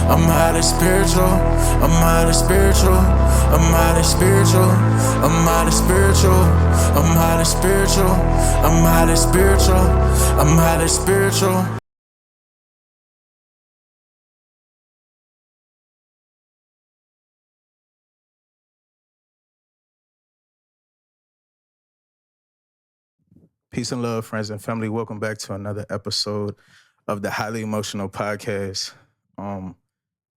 I'm highly spiritual. I'm highly spiritual. I'm highly spiritual. I'm highly spiritual. I'm highly spiritual. I'm highly spiritual. I'm highly spiritual. Peace and love, friends and family. Welcome back to another episode of the Highly Emotional Podcast.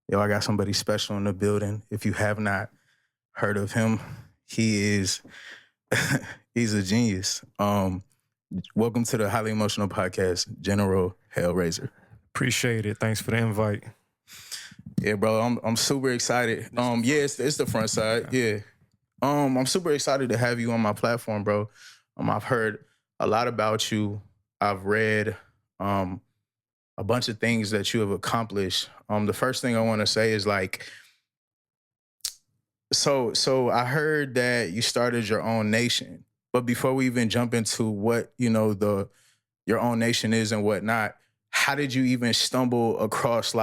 I got somebody special in the building. If you have not heard of him, he's a genius. Welcome to the Highly Emotional Podcast, General Hellraiser. Appreciate it. Thanks for the invite. Yeah, bro, I'm super excited. It's the front side. Yeah. I'm super excited to have you on my platform, bro. I've heard a lot about you. I've read a bunch of things that you have accomplished. The first thing I want to say is so I heard that you started your own nation. But before we even jump into what, your own nation is and whatnot, how did you even stumble across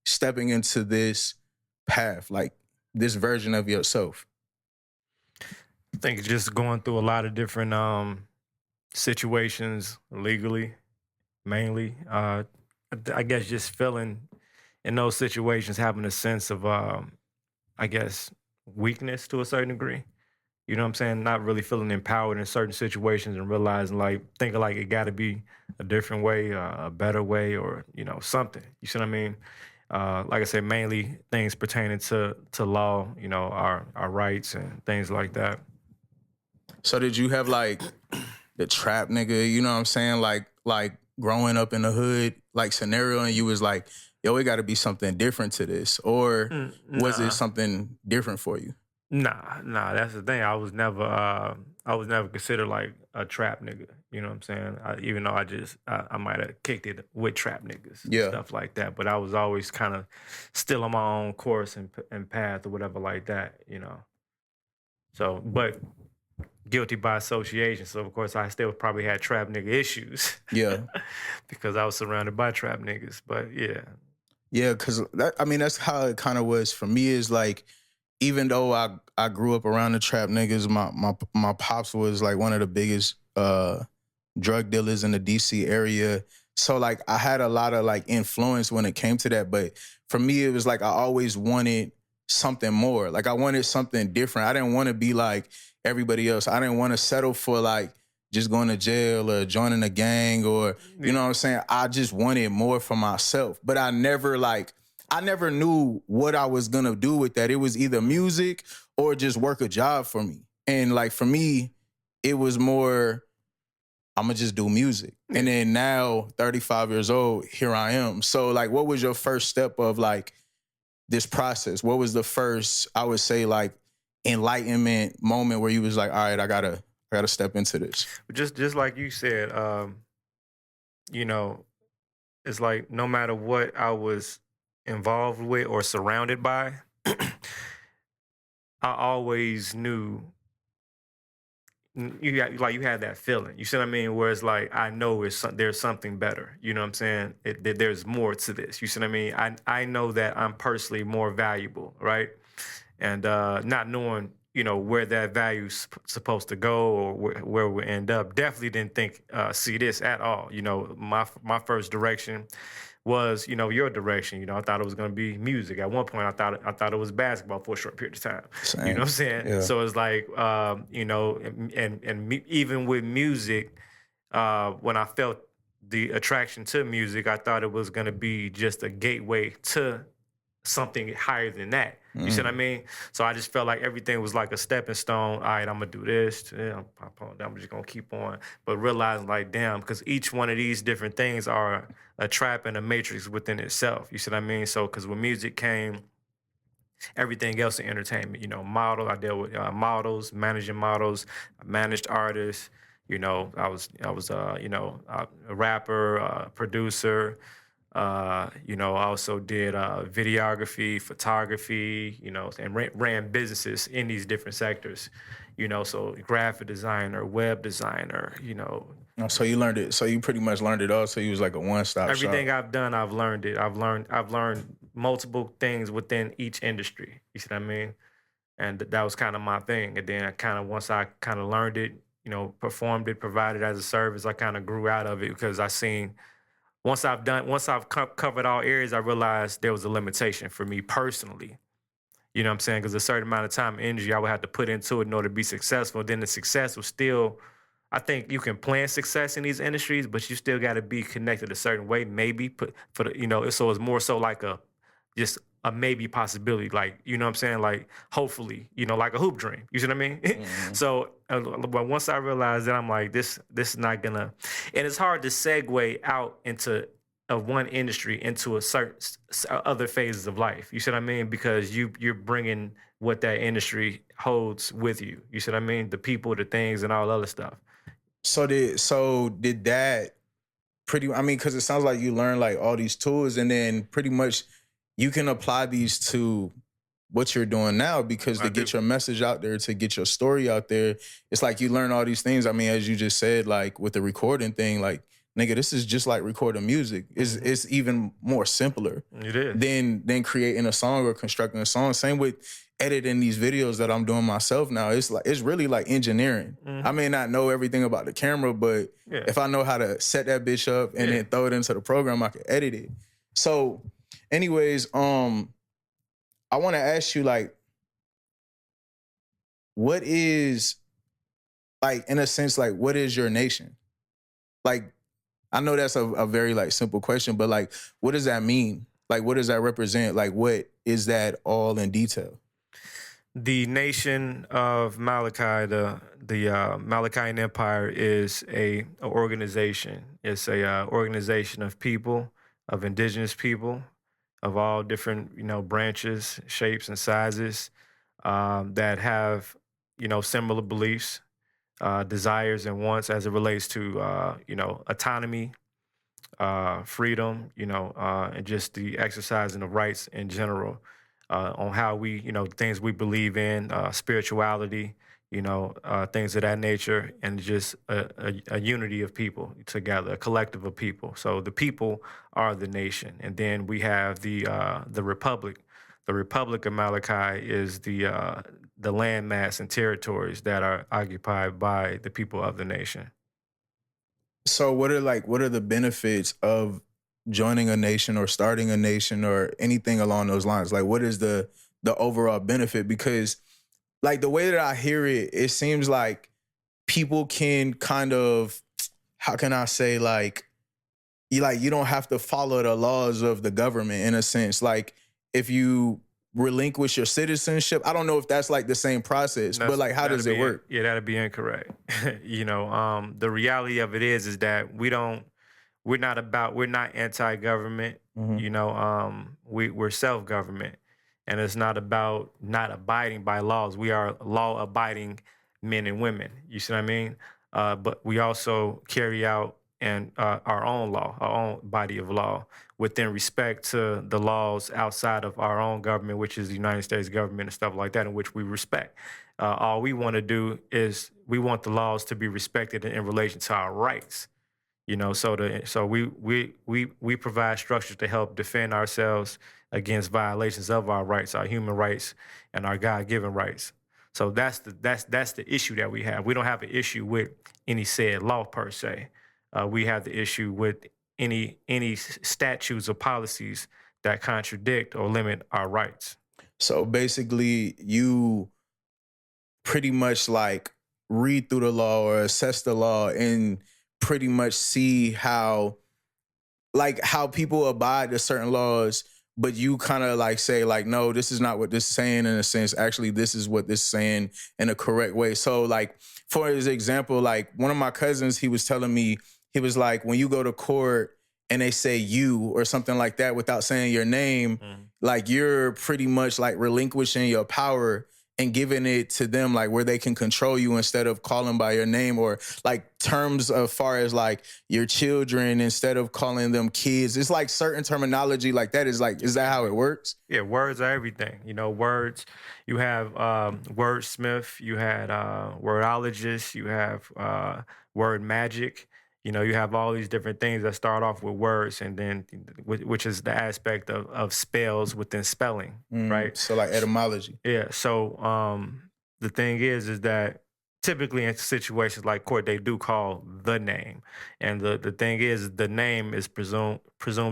stepping into this path, this version of yourself? I think just going through a lot of different situations legally, mainly. I guess just feeling in those situations, having a sense of, weakness to a certain degree. You know what I'm saying? Not really feeling empowered in certain situations and realizing, thinking it got to be a different way, a better way, or, something. You see what I mean? Like I said, mainly things pertaining to law, our rights and things like that. So did you have the trap nigga, you know what I'm saying? Like growing up in the hood, scenario, and you was like, yo, it got to be something different to this, or was it something different for you? Nah, that's the thing. I was never considered a trap nigga. You know what I'm saying? Even though I might have kicked it with trap niggas, stuff like that. But I was always kind of still on my own course and path or whatever like that, So, but guilty by association. So of course I still probably had trap nigga issues. Yeah. Because I was surrounded by trap niggas. But yeah. Yeah, because that's how it kind of was for me. Is even though I grew up around the trap niggas, my pops was one of the biggest drug dealers in the DC area. So I had a lot of influence when it came to that. But for me, it was I always wanted something more. I wanted something different. I didn't want to be like everybody else. I didn't want to settle for just going to jail or joining a gang or, you know what I'm saying? I just wanted more for myself. But I never knew what I was going to do with that. It was either music or just work a job for me. And for me, it was more, I'm going to just do music. And then now, 35 years old, here I am. So what was your first step of this process? What was the first, I would say, enlightenment moment where you was all right, I gotta step into this? Just like you said, it's no matter what I was involved with or surrounded by, I always knew you had that feeling. You see what I mean? Where it's I know there's something better. You know what I'm saying? There's more to this. You see what I mean? I know that I'm personally more valuable, right? And not knowing, where that value's supposed to go or where we end up. Definitely didn't see this at all. My first direction was, your direction. I thought it was going to be music. At one point, I thought it was basketball for a short period of time. Same. You know what I'm saying? Yeah. So it's even with music, when I felt the attraction to music, I thought it was going to be just a gateway to something higher than that. You see what I mean? So I just felt like everything was like a stepping stone. All right, I'm going to do this. Yeah, I'm just going to keep on. But realizing damn, because each one of these different things are a trap and a matrix within itself. You see what I mean? So because when music came, everything else in entertainment, I dealt with models, managing models, managed artists. I was a rapper, producer. I also did videography, photography, and ran businesses in these different sectors, so graphic designer, web designer, So you learned it. So you pretty much learned it all. So you was a one-stop shop. Everything I've done, I've learned it. I've learned multiple things within each industry. You see what I mean? And that was kind of my thing. And then I kind of, once I kind of learned it, you know, performed it, provided as a service, I kind of grew out of it because I seen once I've covered all areas, I realized there was a limitation for me personally. You know what I'm saying? Because a certain amount of time and energy I would have to put into it in order to be successful. Then the success was still, I think you can plan success in these industries, but you still got to be connected a certain way. Maybe put for the, you know, so it's more so like just a maybe possibility. Like, you know what I'm saying? Like, hopefully, you know, like a hoop dream. You see what I mean? Mm-hmm. So, but once I realized that, I'm like, this is not gonna, and it's hard to segue out into of one industry into a certain other phases of life. You see what I mean? Because you're bringing what that industry holds with you. You see what I mean? The people, the things, and all the other stuff. So did that pretty? I mean, because it sounds like you learned like all these tools, and then pretty much you can apply these to what you're doing now. Because to get your message out there, to get your story out there, it's like you learn all these things. I mean, as you just said, like with the recording thing, like nigga, this is just like recording music. It's even more simpler. It is. Than creating a song or constructing a song. Same with editing these videos that I'm doing myself now. It's really like engineering. I may not know everything about the camera, but if I know how to set that bitch up and then throw it into the program, I can edit it. So anyways, I want to ask you, like, what is, like, in a sense, like, what is your nation? Like, I know that's a very, like, simple question, but, like, what does that mean? Like, what does that represent? Like, what is that all in detail? The nation of Malachi, the Malachian Empire, is a organization. It's a organization of people, of indigenous people, of all different, you know, branches, shapes, and sizes that have, you know, similar beliefs, desires, and wants as it relates to, you know, autonomy, freedom, you know, and just the exercising of rights in general, on how we, you know, things we believe in, spirituality, you know, things of that nature, and just a unity of people together, a collective of people. So the people are the nation, and then we have the republic. The Republic of Malachi is the landmass and territories that are occupied by the people of the nation. So what are the benefits of joining a nation or starting a nation or anything along those lines? Like, what is the overall benefit? Because, like, the way that I hear it, it seems like people can kind of, how can I say, like you don't have to follow the laws of the government in a sense. Like, if you relinquish your citizenship, I don't know if that's like the same process, but like, how does it work? Yeah, that'd be incorrect. You know, the reality of it is that we're not anti-government. Mhm. You know, we're self-government, and it's not about not abiding by laws. We are law-abiding men and women. You see what I mean? But we also carry out our own law, our own body of law, within respect to the laws outside of our own government, which is the United States government and stuff like that, in which we respect. All we want to do is we want the laws to be respected in relation to our rights. You know, so we provide structures to help defend ourselves against violations of our rights, our human rights, and our God-given rights. So that's the issue that we have. We don't have an issue with any said law per se. We have the issue with any statutes or policies that contradict or limit our rights. So basically, you pretty much like read through the law or assess the law and pretty much see how people abide to certain laws, but you kind of like say like, no, this is not what this is saying in a sense. Actually, this is what this is saying in a correct way. So like, for example, like one of my cousins, he was telling me, he was like, when you go to court and they say you or something like that without saying your name, like you're pretty much like relinquishing your power and giving it to them, like where they can control you instead of calling by your name, or like terms as far as like your children instead of calling them kids. It's like certain terminology like that is like, is that how it works? Yeah, words are everything. You know, words, you have wordsmith, you had wordologists, you have word magic, You know, you have all these different things that start off with words, and then which is the aspect of spells within spelling, right? So like etymology. Yeah. So the thing is that typically in situations like court, they do call the name, and the thing is, the name is presumed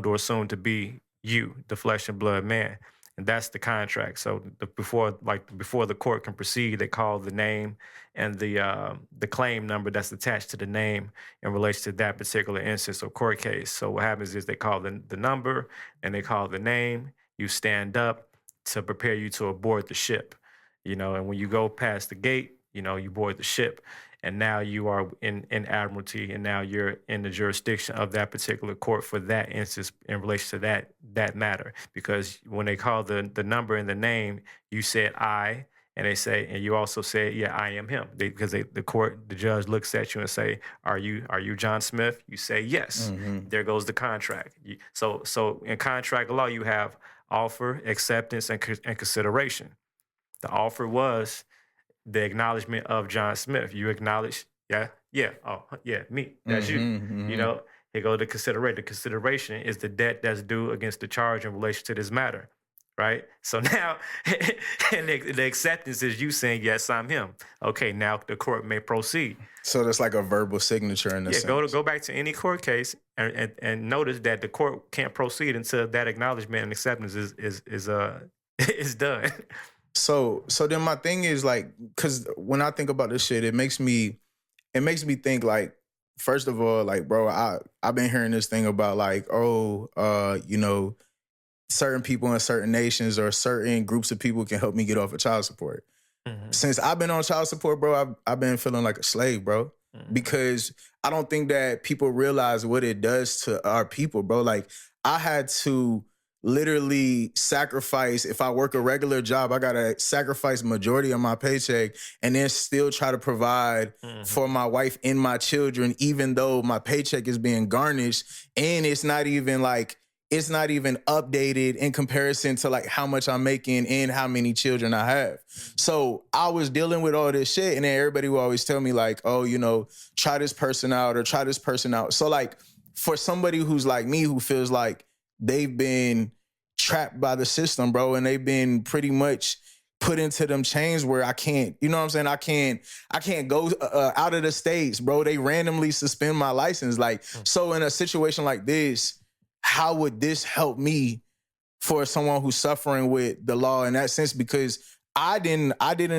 or assumed to be you, the flesh and blood man, and that's the contract. So before the court can proceed, they call the name and the claim number that's attached to the name in relation to that particular instance or court case. So what happens is they call the number and they call the name. You stand up to prepare you to aboard the ship, you know, and when you go past the gate, you know, you board the ship, and now you are in admiralty, and now you're in the jurisdiction of that particular court for that instance in relation to that matter. Because when they call the number and the name, you said I, and they say, and you also say, yeah, I am him. The judge looks at you and say, are you John Smith? You say yes. There goes the contract. So in contract law, you have offer, acceptance, and consideration. The offer was the acknowledgement of John Smith. You acknowledge, me, that's you. You know, here go the consideration. The consideration is the debt that's due against the charge in relation to this matter, right? So now, and the acceptance is you saying, yes, I'm him. Okay, now the court may proceed. So that's like a verbal signature in the sense. Go back to any court case and notice that the court can't proceed until that acknowledgement and acceptance is done. So then my thing is like, because when I think about this shit, it makes me think like, first of all, like, bro, I've been hearing this thing about like, you know, certain people in certain nations or certain groups of people can help me get off of child support. Since I've been on child support, bro, I've been feeling like a slave, bro. Because I don't think that people realize what it does to our people, bro. Like, I had to literally sacrifice, if I work a regular job, I gotta sacrifice majority of my paycheck and then still try to provide for my wife and my children, even though my paycheck is being garnished and it's not even updated in comparison to like how much I'm making and how many children I have. So I was dealing with all this shit, and then everybody would always tell me like, oh, you know, try this person out or try this person out. So like, for somebody who's like me, who feels like they've been trapped by the system, bro, and they've been pretty much put into them chains where I can't, you know what I'm saying? I can't go out of the States, bro. They randomly suspend my license. Like, so in a situation like this, how would this help me for someone who's suffering with the law in that sense? Because I didn't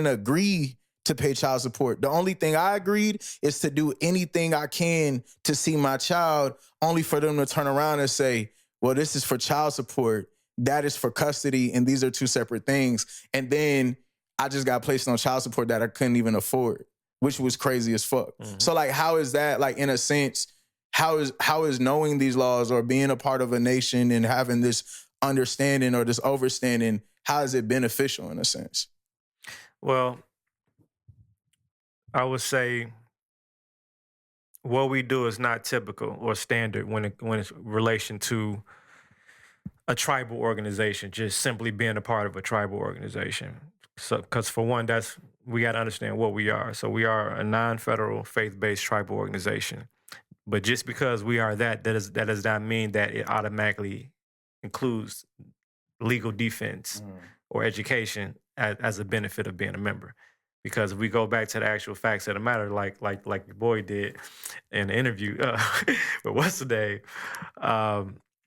agree to pay child support. The only thing I agreed is to do anything I can to see my child, only for them to turn around and say, well, this is for child support, that is for custody, and these are two separate things. And then I just got placed on child support that I couldn't even afford, which was crazy as fuck. So like, how is that, like, in a sense, how is knowing these laws or being a part of a nation and having this understanding or this overstanding, how is it beneficial in a sense? Well, I would say what we do is not typical or standard when it's relation to a tribal organization, just simply being a part of a tribal organization. So, because for one, we got to understand what we are. So we are a non-federal, faith-based tribal organization. But just because we are that does not mean that it automatically includes legal defense or education as a benefit of being a member. Because if we go back to the actual facts of the matter, like your boy did in the interview, but what's the name?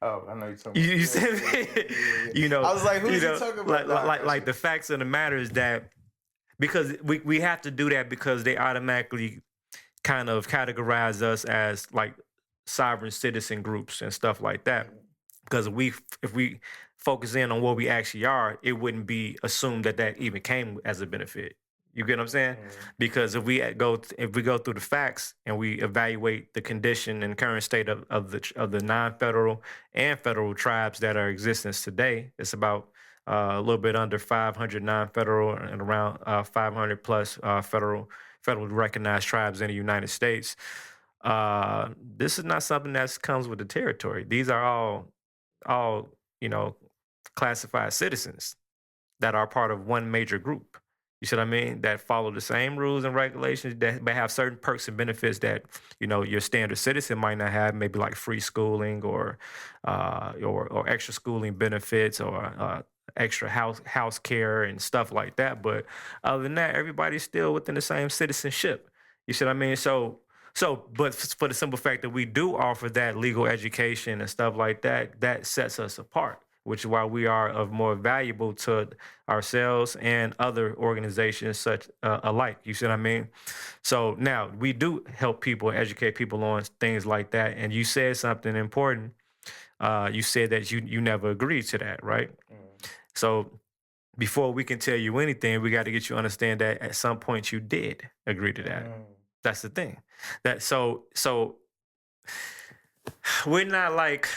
Oh, I know you're talking about. You said, you know, I was like, who's he talking about? Like the facts of the matter is that because we have to do that because they automatically kind of categorize us as like sovereign citizen groups and stuff like that. Because if we focus in on what we actually are, it wouldn't be assumed that even came as a benefit. You get what I'm saying? Because if we go through the facts and we evaluate the condition and current state of the non-federal and federal tribes that are in existence today, it's about a little bit under 500 non-federal and around 500 plus federally recognized tribes in the United States. This is not something that comes with the territory. These are all classified citizens that are part of one major group. You see what I mean? That follow the same rules and regulations that may have certain perks and benefits that, you know, your standard citizen might not have, maybe like free schooling or extra schooling benefits or extra house care and stuff like that. But other than that, everybody's still within the same citizenship. You see what I mean? But for the simple fact that we do offer that legal education and stuff like that, that sets us apart, which is why we are of more valuable to ourselves and other organizations such alike. You see what I mean? So now we do help people, educate people on things like that. And you said something important. You said that you never agreed to that, right? So before we can tell you anything, we got to get you to understand that at some point you did agree to that. That's the thing. So we're not like,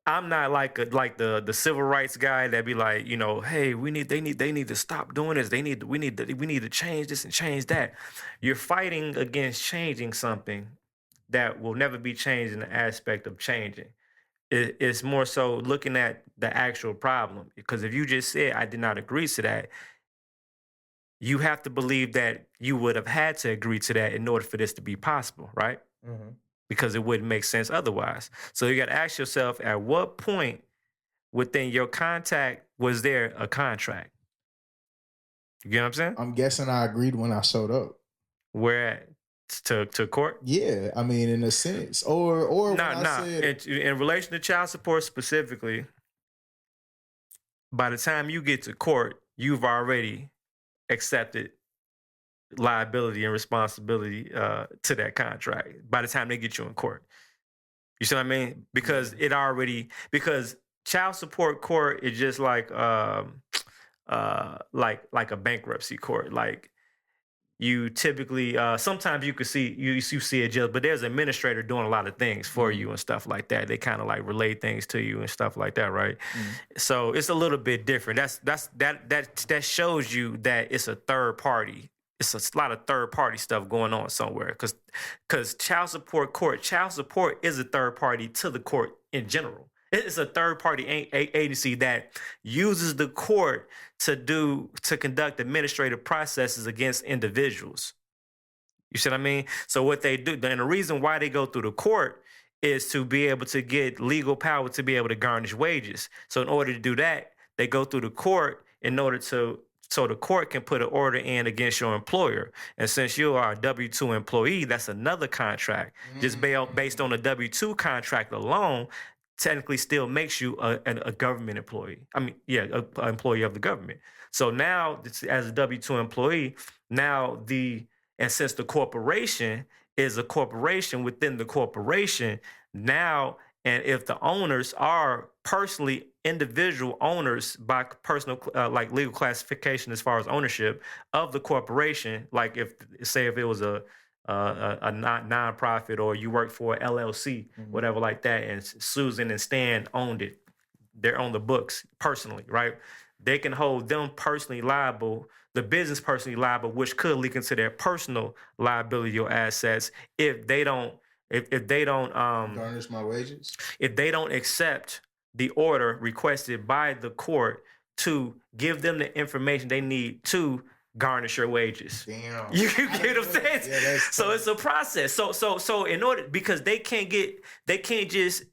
I'm not like the civil rights guy that be like, you know, hey, they need to stop doing this. We need to change this and change that. You're fighting against changing something that will never be changed in the aspect of changing. It's more so looking at the actual problem. Because if you just said I did not agree to that, you have to believe that you would have had to agree to that in order for this to be possible, right? Mm-hmm. Because it wouldn't make sense otherwise. So you got to ask yourself, at what point within your contract was there a contract? You get what I'm saying? I'm guessing I agreed when I showed up. Where to court? Yeah, I mean, in a sense, or said... in relation to child support specifically, by the time you get to court, you've already accepted liability and responsibility to that contract by the time they get you in court. You see what I mean? Because because child support court is just like a bankruptcy court. Like, you typically sometimes you could see you see a judge, but there's an administrator doing a lot of things for you and stuff like that. They kind of like relay things to you and stuff like that, right? So it's a little bit different. That shows you that it's a third party. It's a lot of third party stuff going on somewhere, because child support is a third party to the court in general. It's a third party agency that uses the court to conduct administrative processes against individuals. You see what I mean? So what they do, and the reason why they go through the court is to be able to get legal power to be able to garnish wages. So in order to do that, they go through the court so the court can put an order in against your employer. And since you are a W-2 employee, that's another contract. Just based on a W-2 contract alone, technically still makes you a government employee. I mean, an employee of the government. So now, as a W-2 employee, and since the corporation is a corporation within the corporation, now, and if the owners are personally individual owners by personal, like legal classification as far as ownership of the corporation, like if it was a non-profit, or you work for an LLC, whatever like that, and Susan and Stan owned it, they're on the books personally, right? They can hold them personally liable, the business personally liable, which could leak into their personal liability or assets if they don't garnish my wages. If they don't accept the order requested by the court to give them the information they need to garnish your wages. Damn. You get what I'm saying? Yeah, so it's a process. So in order, because they can't just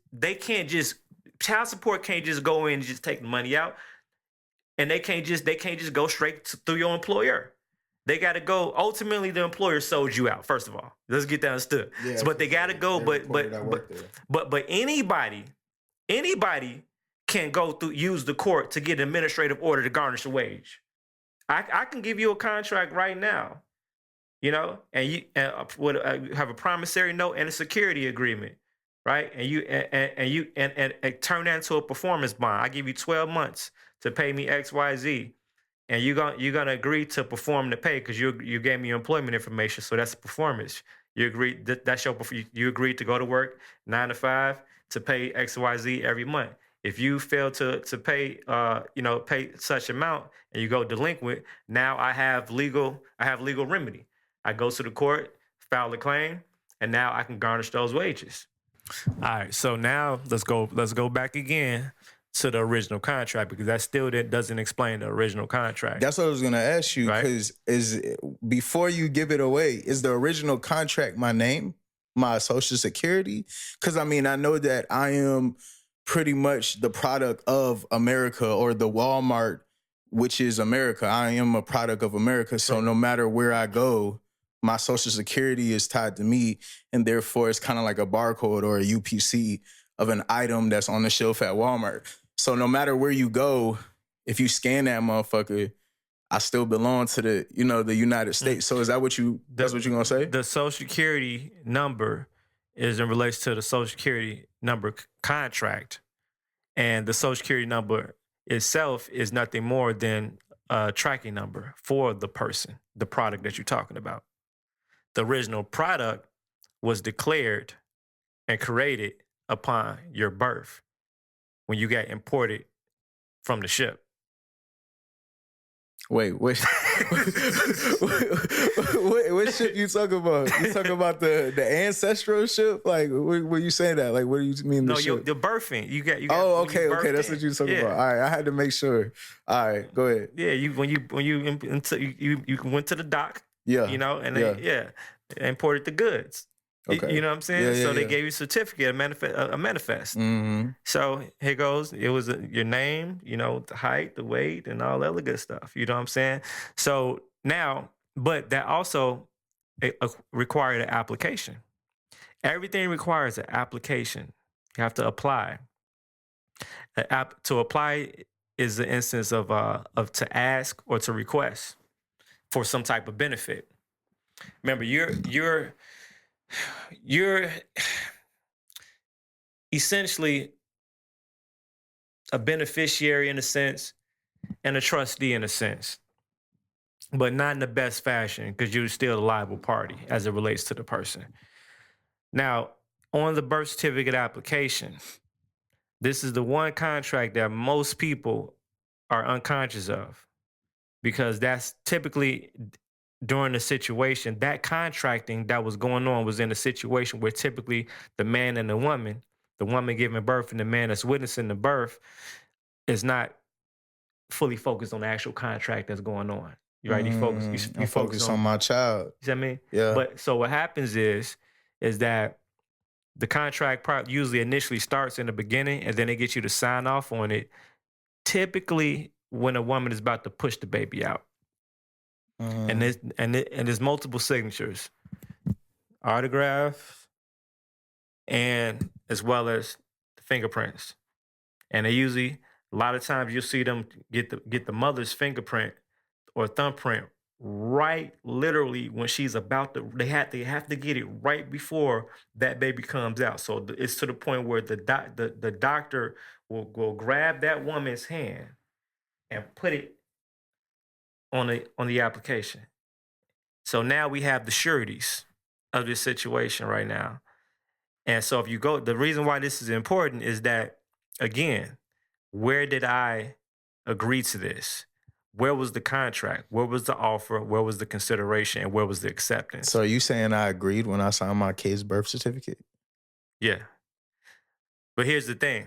child support can't just go in and just take the money out, and they can't just go straight through your employer. They got to go. Ultimately, the employer sold you out. First of all, let's get that understood. Yeah, but they got to go. But anybody can go use the court to get an administrative order to garnish a wage. I can give you a contract right now, you know, and you have a promissory note and a security agreement, right? And you turn that into a performance bond. I give you 12 months to pay me X, Y, Z. And you're gonna agree to perform the pay because you gave me your employment information, so that's a performance. You agreed you agreed to go to work 9 to 5 to pay X, Y, Z every month. If you fail to pay pay such amount and you go delinquent, now I have legal remedy. I go to the court, file a claim, and now I can garnish those wages. All right, so now let's go back again to the original contract, because that still doesn't explain the original contract. That's what I was gonna ask you, Right. because before you give it away, is the original contract my name, my social security? Because I mean, I know that I am pretty much the product of America, or the Walmart, which is America. I am a product of America. So no matter where I go, my social security is tied to me, and therefore it's kind of like a barcode or a UPC of an item that's on the shelf at Walmart. So no matter where you go, if you scan that motherfucker, I still belong to the United States. So is that that's what you're gonna say? The social security number is in relation to the social security number contract, and the social security number itself is nothing more than a tracking number for the person, the product that you're talking about. The original product was declared and created upon your birth when you got imported from the ship. Wait, what ship you talking about? You talking about the ancestral ship? Like, what you saying that? Like, what do you mean? No, the your ship? birthing. You got. Oh, okay. That's what you're talking about. All right, I had to make sure. All right, go ahead. Yeah, when you went to the dock. Yeah, and they imported the goods. Okay. You know what I'm saying? Yeah, so they gave you a certificate, a manifest. Mm-hmm. So here goes. It was your name, the height, the weight, and all that other good stuff. You know what I'm saying? So now, but that also required an application. Everything requires an application. You have to apply. To apply is the instance of to ask or to request for some type of benefit. Remember, you're essentially a beneficiary in a sense and a trustee in a sense, but not in the best fashion, because you're still a liable party as it relates to the person. Now, on the birth certificate application, this is the one contract that most people are unconscious of, because that's typically during the situation, that contracting that was going on was in a situation where typically the man and the woman giving birth and the man that's witnessing the birth is not fully focused on the actual contract that's going on. Right? You focus on my child. You see what I mean? Yeah. But so what happens is that the contract part usually initially starts in the beginning, and then they get you to sign off on it, typically when a woman is about to push the baby out. And there's multiple signatures, autographs, and as well as the fingerprints. And they usually, a lot of times, you'll see them get the mother's fingerprint or thumbprint right, literally when she's about to. They have to get it right before that baby comes out. So it's to the point where the doctor will grab that woman's hand and put it on the application. So now we have the sureties of this situation right now. And so if you go, the reason why this is important is that, again, where did I agree to this? Where was the contract? Where was the offer? Where was the consideration? And where was the acceptance? So are you saying I agreed when I signed my kid's birth certificate? Yeah. But here's the thing.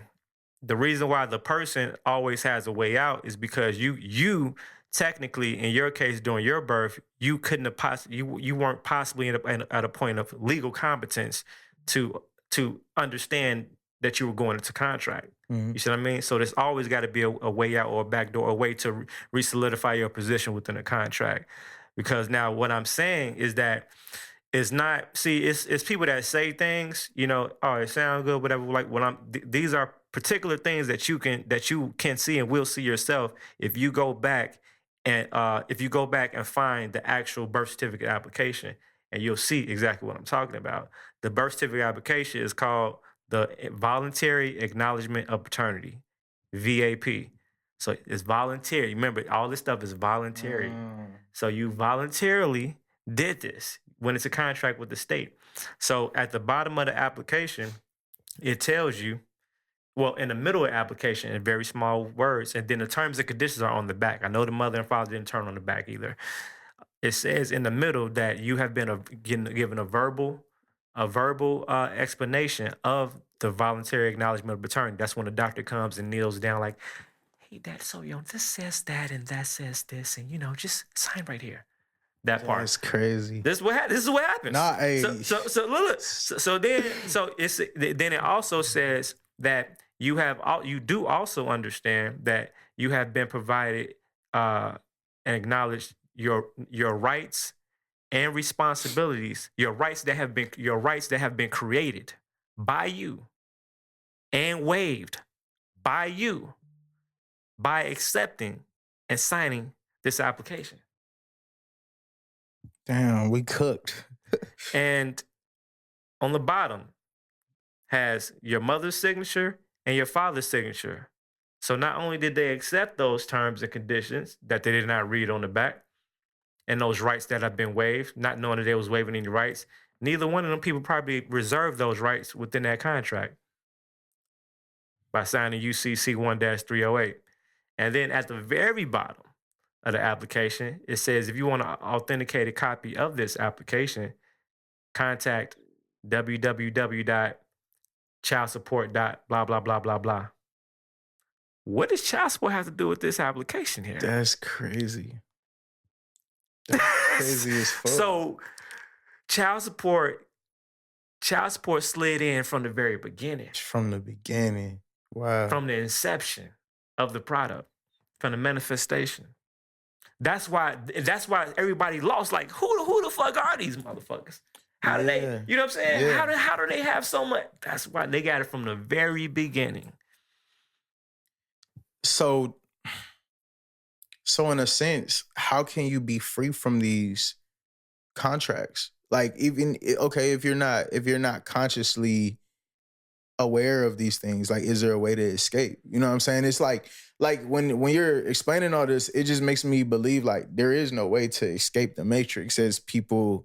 The reason why the person always has a way out is because you technically, in your case, during your birth, you couldn't have you weren't possibly at a point of legal competence to understand that you were going into contract. Mm-hmm. You see what I mean? So there's always got to be a way out or a back door, a way to re-solidify your position within a contract. Because now what I'm saying is that it's not, it's people that say things, oh, it sounds good, whatever. Like these are particular things that you can see and will see yourself if you go back and find the actual birth certificate application, and you'll see exactly what I'm talking about. The birth certificate application is called the Voluntary Acknowledgement of Paternity, VAP. So it's voluntary. Remember, all this stuff is voluntary. So you voluntarily did this when it's a contract with the state. So at the bottom of the application, it tells you, well, in the middle of the application, in very small words, and then the terms and conditions are on the back. I know the mother and father didn't turn on the back either. It says in the middle that you have been given a verbal explanation of the voluntary acknowledgement of paternity. That's when the doctor comes and kneels down like, hey, Dad, so this says that and that says this, and just sign right here. That part. That's crazy. This is what happens. Nah, hey. So look. Then it also says that you do also understand that you have been provided and acknowledged your rights and responsibilities, your rights that have been created by you and waived by you by accepting and signing this application. Damn, we cooked. And on the bottom has your mother's signature and your father's signature. So not only did they accept those terms and conditions that they did not read on the back and those rights that have been waived, not knowing that they was waiving any rights, neither one of them people probably reserved those rights within that contract by signing UCC 1-308. And then at the very bottom of the application, it says if you want an authenticated copy of this application, contact www.childsupport.blah, blah, blah, blah, blah. What does child support have to do with this application here? That's crazy. That's crazy as fuck. So child support slid in from the very beginning. From the beginning. Wow. From the inception of the product, from the manifestation. That's why everybody lost. Like, who the fuck are these motherfuckers? How do they, you know what I'm saying? Yeah. How do they have so much? That's why they got it from the very beginning. So in a sense, how can you be free from these contracts? Like, even, okay, if you're not consciously aware of these things, like, is there a way to escape? You know what I'm saying? It's like when you're explaining all this, it just makes me believe like there is no way to escape the matrix, as people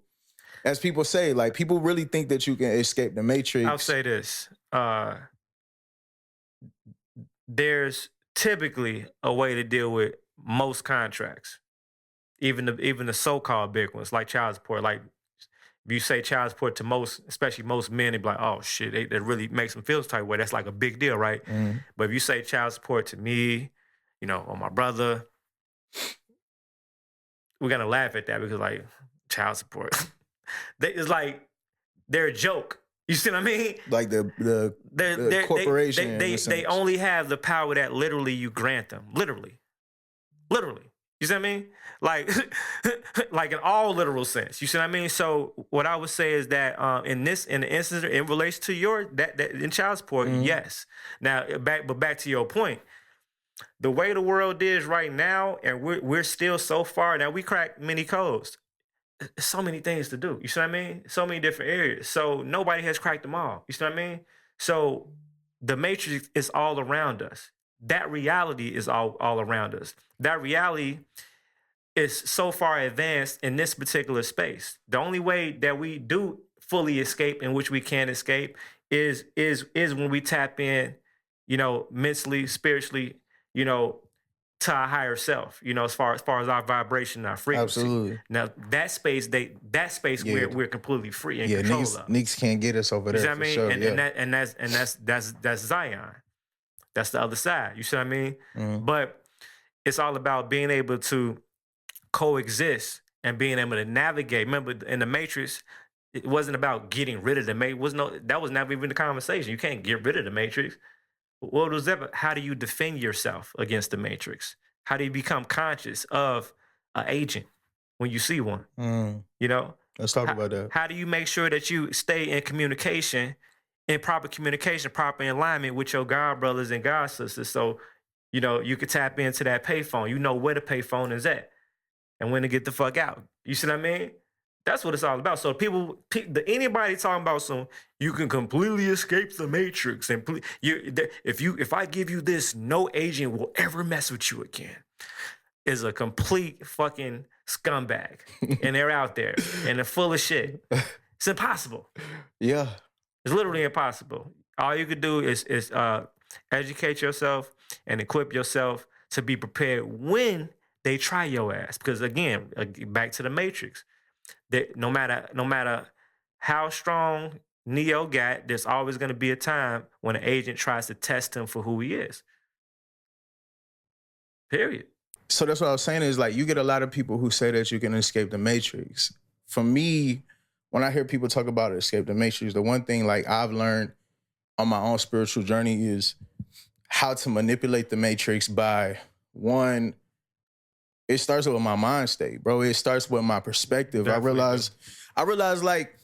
say. Like, people really think that you can escape the matrix. I'll say this. There's typically a way to deal with most contracts, even the so-called big ones like child support. Like, if you say child support to most, especially most men, they be like, oh shit, that really makes them feel some type of way. That's like a big deal, right? Mm-hmm. But if you say child support to me, or my brother, we're gonna laugh at that because, like, child support, it's like they're a joke. You see what I mean? Like the corporation. They only have the power that literally you grant them. Literally. You see what I mean? Like in all literal sense. You see what I mean? So what I would say is that in the instance in relation to that in child support, yes. Now back to your point. The way the world is right now, and we're still so far. Now, we cracked many codes. So many things to do. You see what I mean? So many different areas. So nobody has cracked them all. You see what I mean? So the matrix is all around us. That reality is all around us. That reality is so far advanced in this particular space. The only way that we do fully escape, in which we can escape, is when we tap in, mentally, spiritually, to our higher self, as far as our vibration, our frequency. Absolutely. Now that space we're completely free and control of. Niggas can't get us over there. You see what I mean? Sure, and that's Zion. That's the other side. You see what I mean? Mm-hmm. But it's all about being able to coexist and being able to navigate. Remember, in the Matrix, it wasn't about getting rid of the Matrix. That was never even the conversation. You can't get rid of the Matrix. What was that? How do you defend yourself against the Matrix? How do you become conscious of an agent when you see one? Let's talk about that. How do you make sure that you stay in communication, in proper communication, proper alignment with your God brothers and God sisters? So, you could tap into that payphone. You know where the payphone is at and when to get the fuck out. You see what I mean? That's what it's all about. So anybody talking about you can completely escape the matrix and if I give you this, no agent will ever mess with you again, is a complete fucking scumbag. And they're out there and they're full of shit. It's impossible. Yeah. It's literally impossible. All you could do is educate yourself and equip yourself to be prepared when they try your ass. Because again, back to the matrix. That no matter how strong Neo got, there's always going to be a time when an agent tries to test him for who he is. Period. So that's what I was saying is like, you get a lot of people who say that you can escape the matrix. For me, when I hear people talk about escape the matrix, the one thing like I've learned on my own spiritual journey is how to manipulate the matrix by, one, it starts with my mind state, bro. It starts with my perspective. Definitely I realize like,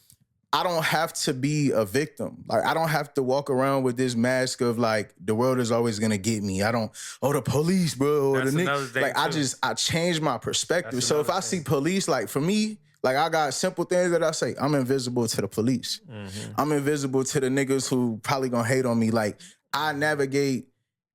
I don't have to be a victim. Like, I don't have to walk around with this mask of like, the world is always gonna get me. The police, bro. Or That's the another thing, like, I changed my perspective. That's So if another I see police, like for me, like I got simple things that I say, I'm invisible to the police. Mm-hmm. I'm invisible to the niggas who probably gonna hate on me. Like, I navigate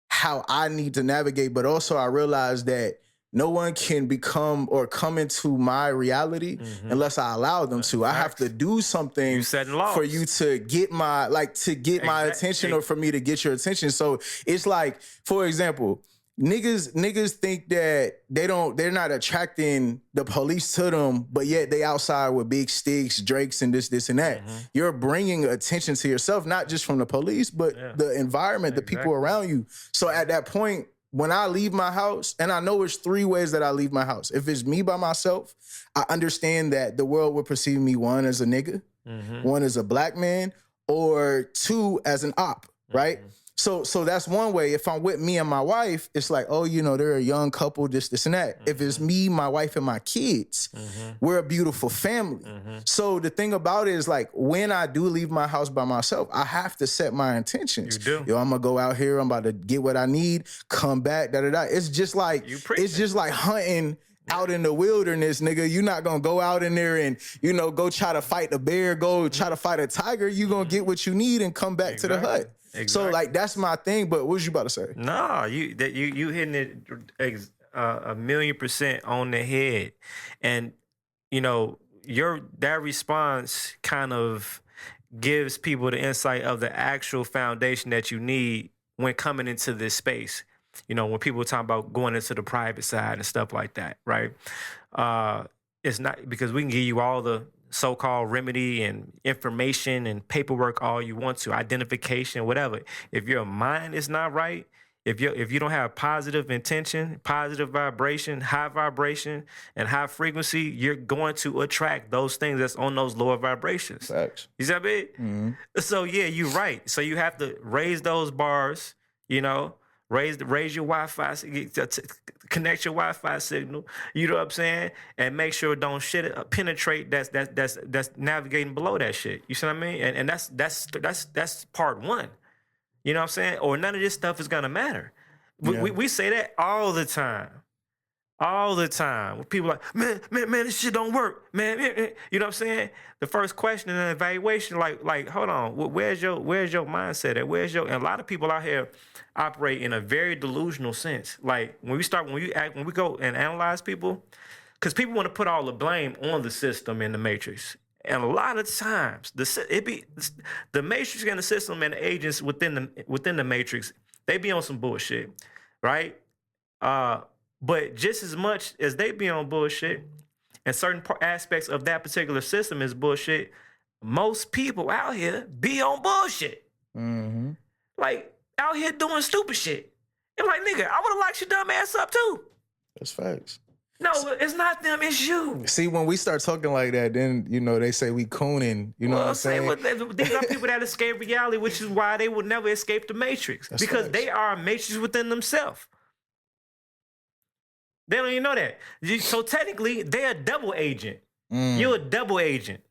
how I need to navigate, but also I realize that no one can become or come into my reality unless I allow them to. I have to do something You setting laws. for you to get my my attention or for me to get your attention. So it's like, for example, niggas think that they're not attracting the police to them, but yet they outside with big sticks, Drakes, and this and that. You're bringing attention to yourself, not just from the police, but the environment, the people around you. So at that point, when I leave my house, and I know it's 3 ways that I leave my house. If it's me by myself, I understand that the world would perceive me, 1, as a nigga, 1, as a black man, or 2, as an op, right? So that's one way. If I'm with me and my wife, it's like, oh, they're a young couple, this and that. If it's me, my wife, and my kids, we're a beautiful family. So the thing about it is like, when I do leave my house by myself, I have to set my intentions. You do. Yo, I'm gonna go out here, I'm about to get what I need, come back, da-da-da. It's just like hunting out in the wilderness, nigga. You're not gonna go out in there and, go try to fight a bear, go try to fight a tiger. You're gonna get what you need and come back to the hut. Exactly. So like, that's my thing. But what was you about to say? No, you hitting it 1,000,000% on the head, and that response kind of gives people the insight of the actual foundation that you need when coming into this space. When people talk about going into the private side and stuff like that, right? It's not because we can give you all the so-called remedy and information and paperwork all you want to, identification, whatever. If your mind is not right, if you don't have positive intention, positive vibration, high vibration, and high frequency, you're going to attract those things that's on those lower vibrations. Facts. You see what I mean? Mm-hmm. So yeah, you're right. So you have to raise those bars, raise your Wi-Fi, connect your Wi-Fi signal. You know what I'm saying? And make sure don't shit penetrate that's navigating below that shit. You see what I mean? And that's part 1. You know what I'm saying? Or none of this stuff is gonna matter. We say that all the time. All the time. When people are like, man, this shit don't work, man. You know what I'm saying? The first question in an evaluation, like, hold on, where's your mindset at? And a lot of people out here operate in a very delusional sense. Like when we go and analyze people, because people want to put all the blame on the system in the matrix. And a lot of times, the matrix and the system and the agents within the matrix, they be on some bullshit, right? But just as much as they be on bullshit, and certain aspects of that particular system is bullshit, most people out here be on bullshit. Mm-hmm. Like, out here doing stupid shit. And like, nigga, I would have locked your dumb ass up too. That's facts. No, it's not them, it's you. See, when we start talking like that, then, they say we cooning. You know what I'm saying? These are people that escape reality, which is why they will never escape the matrix. That's because facts. they are a matrix within themselves. They don't even know that. So technically, they're a double agent. You're a double agent.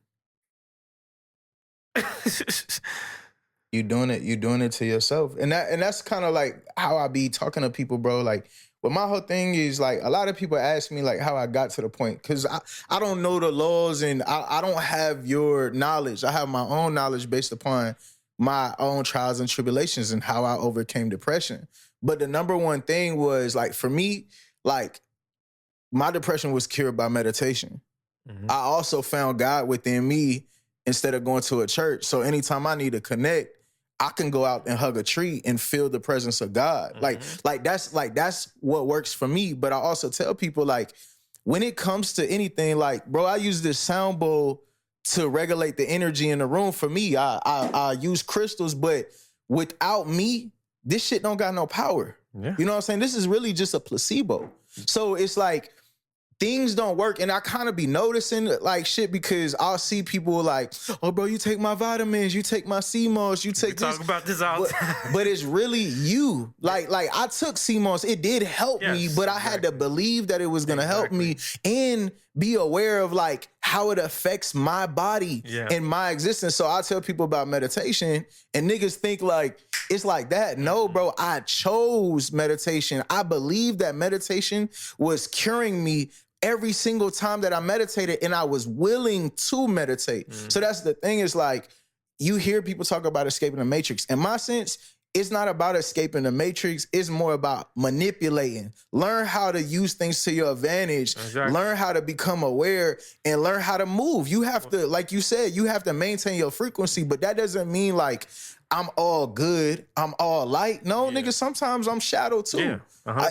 You're doing it to yourself. And that's kind of like how I be talking to people, bro. Like, but my whole thing is like, a lot of people ask me like how I got to the point, because I don't know the laws, and I don't have your knowledge. I have my own knowledge based upon my own trials and tribulations and how I overcame depression. But the number one thing was like, for me, like, my depression was cured by meditation. Mm-hmm. I also found God within me instead of going to a church. So anytime I need to connect, I can go out and hug a tree and feel the presence of God. Mm-hmm. Like that's what works for me. But I also tell people, like, when it comes to anything, like, bro, I use this sound bowl to regulate the energy in the room. For me, I use crystals, but without me, this shit don't got no power. Yeah. You know what I'm saying? This is really just a placebo. So it's like things don't work, and I kind of be noticing like shit because I'll see people like, oh, bro, you take my vitamins, you take my CMOS, you take this. Talk about this all the time. But it's really you. Like I took CMOS. It did help me, but I had to believe that it was going to help me and be aware of like how it affects my body and my existence. So I tell people about meditation and niggas think like it's like that. No, bro, I chose meditation. I believe that meditation was curing me every single time that I meditated, and I was willing to meditate. So that's the thing, is like, you hear people talk about escaping the matrix. In my sense, it's not about escaping the matrix. It's more about manipulating. Learn how to use things to your advantage. Exactly. Learn how to become aware and learn how to move. You have to, like you said, you have to maintain your frequency, but that doesn't mean like I'm all good, I'm all light. No, nigga, sometimes I'm shadow too. Yeah.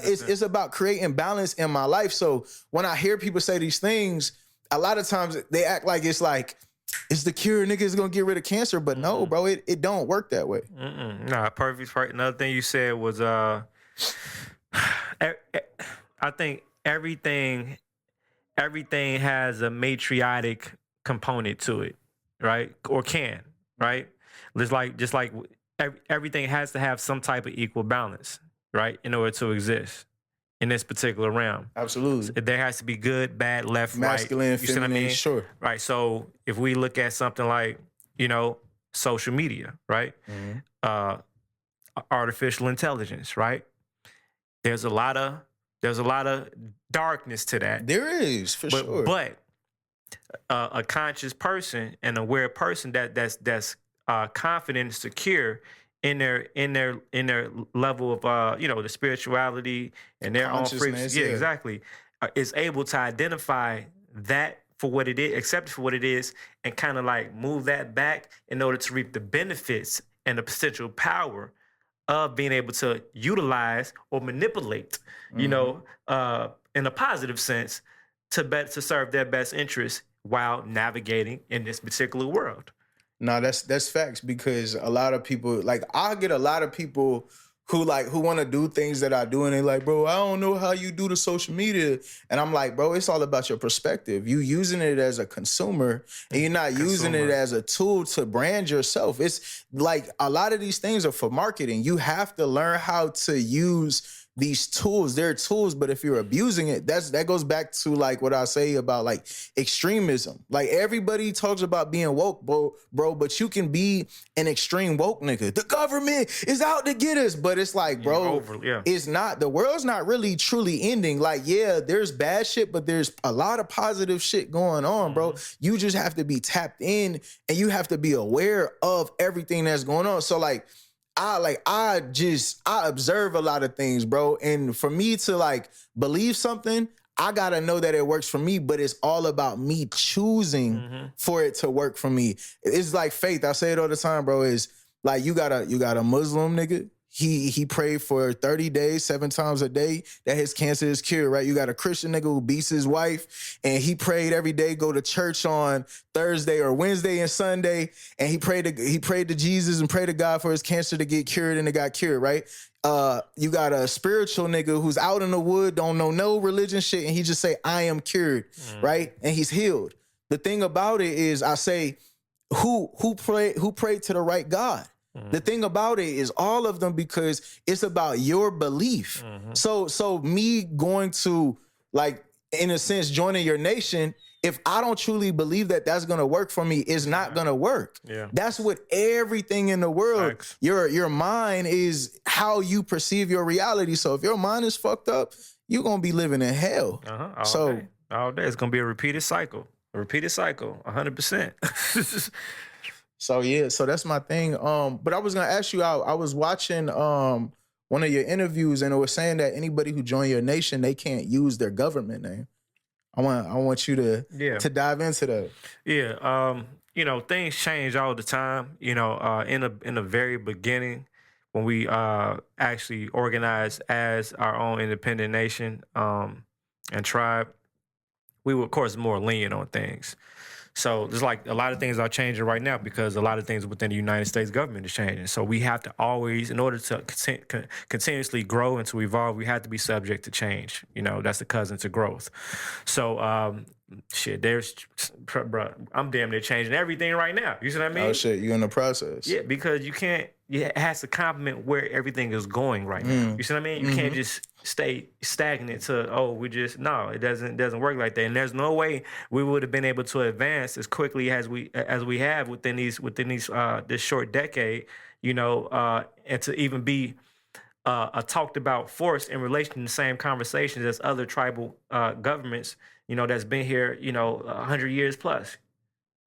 It's about creating balance in my life. So when I hear people say these things, a lot of times they act like it's the cure, nigga, is gonna get rid of cancer. But no, bro, it don't work that way. Nah, perfect. Another thing you said was, I think everything has a matriotic component to it, right? Or can, right? Just like everything has to have some type of equal balance, right, in order to exist in this particular realm. Absolutely. There has to be good, bad, left, masculine, right. You feminine, see what I mean? Sure. Right. So if we look at something like, social media, right? Artificial intelligence, right? There's a lot of darkness to that. There is, for sure. But a conscious person, an aware person that's confident and secure in their level of the spirituality and their own frequency. Yeah, exactly. Is able to identify that for what it is, accept it for what it is, and kind of like move that back in order to reap the benefits and the potential power of being able to utilize or manipulate, in a positive sense, to serve their best interests while navigating in this particular world. No, that's facts, because a lot of people, like, I get a lot of people who want to do things that I do, and they're like, bro, I don't know how you do the social media. And I'm like, bro, it's all about your perspective. You using it as a consumer, and you're not using it as a tool to brand yourself. It's like a lot of these things are for marketing. You have to learn how to use these tools. They're tools, but if you're abusing it, that goes back to like what I say about like extremism. Like, everybody talks about being woke, bro, but you can be an extreme woke nigga. The government is out to get us, but it's like, bro, it's not. The world's not really truly ending. Like, yeah, there's bad shit, but there's a lot of positive shit going on, bro. You just have to be tapped in, and you have to be aware of everything that's going on. So like, I observe a lot of things, bro. And for me to like believe something, I gotta know that it works for me, but it's all about me choosing for it to work for me. It's like faith. I say it all the time, bro. Is like, you got a Muslim nigga. He prayed for 30 days, 7 times a day, that his cancer is cured, right? You got a Christian nigga who beats his wife, and he prayed every day, go to church on Thursday or Wednesday and Sunday, and he prayed to Jesus and prayed to God for his cancer to get cured, and it got cured, right? You got a spiritual nigga who's out in the wood, don't know no religion shit, and he just say, I am cured, right? And he's healed. The thing about it is, I say, who prayed to the right God? The thing about it is all of them, because it's about your belief. So me going to, like, in a sense, joining your nation, if I don't truly believe that that's going to work for me, it's not going to work. Yeah. That's what everything in the world, Thanks. Your mind is how you perceive your reality. So if your mind is fucked up, you're going to be living in hell. All day. It's going to be a repeated cycle. 100%. So yeah, so that's my thing. But I was gonna ask you, I was watching one of your interviews, and it was saying that anybody who joined your nation, they can't use their government name. I want you to dive into that. Yeah, things change all the time. In the very beginning, when we actually organized as our own independent nation and tribe, we were, of course, more lenient on things. So there's like a lot of things are changing right now because a lot of things within the United States government is changing. So we have to always, in order to continuously grow and to evolve, we have to be subject to change. You know, that's the cousin to growth. So, bro, I'm damn near changing everything right now. You see what I mean? Oh shit, you in the process? Yeah, because you can't. It has to complement where everything is going right now. You see what I mean? You can't just stay stagnant to it doesn't work like that. And there's no way we would have been able to advance as quickly as we have within these this short decade, you know, and to even be a talked about force in relation to the same conversations as other tribal governments, you know, that's been here, you know, 100 years plus.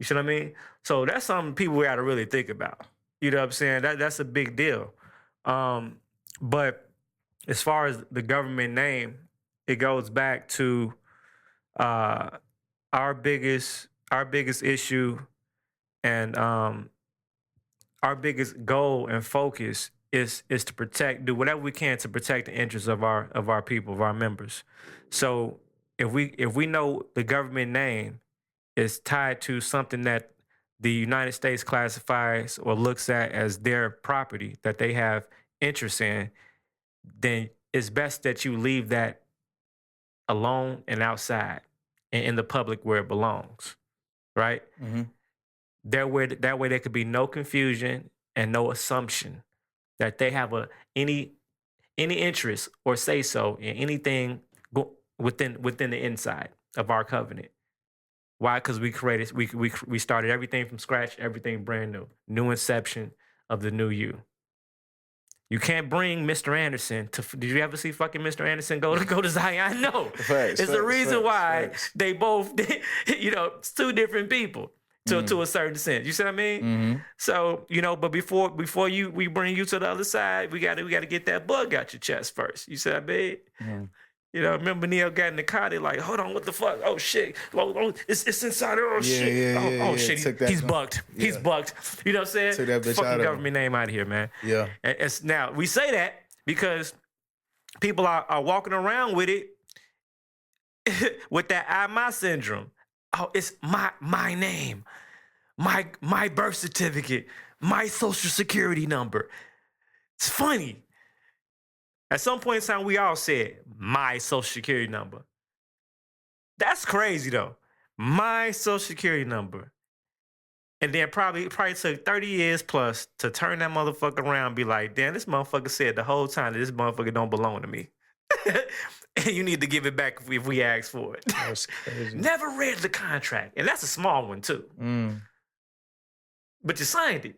You see what I mean? So that's something people got to really think about. You know what I'm saying? That's a big deal. But as far as the government name, it goes back to our biggest issue and our biggest goal and focus is to do whatever we can to protect the interests of our people, of our members. So if we know the government name is tied to something that the United States classifies or looks at as their property that they have interest in, then it's best that you leave that alone and outside and in the public where it belongs, right? Mm-hmm. That way there could be no confusion and no assumption that they have any interest or say so in anything within the inside of our covenant. Why? Because we started everything from scratch, everything brand new inception of the new you. You can't bring Mr. Anderson to. Did you ever see fucking Mr. Anderson go to Zion? No. It's the reason why they both, you know, it's two different people to a certain sense. You see what I mean? Mm-hmm. So, you know, but before we bring you to the other side, we gotta get that bug out your chest first. You see what I mean? Mm-hmm. You know, remember Neil got in the car, they're like, hold on, what the fuck? Oh, shit. Oh, it's inside there. Oh, shit. Oh, shit. He's bugged. Yeah. He's bugged. You know what I'm saying? Took that bitch fucking government name out of here, man. Yeah. And now, we say that because people are walking around with it, with that I-my syndrome. Oh, it's my name, my birth certificate, my social security number. It's funny. At some point in time, we all said, my social security number. That's crazy, though. My social security number. And then probably took 30 years plus to turn that motherfucker around and be like, damn, this motherfucker said the whole time that this motherfucker don't belong to me. And you need to give it back if we ask for it. That's crazy. Never read the contract. And that's a small one, too. But you signed it.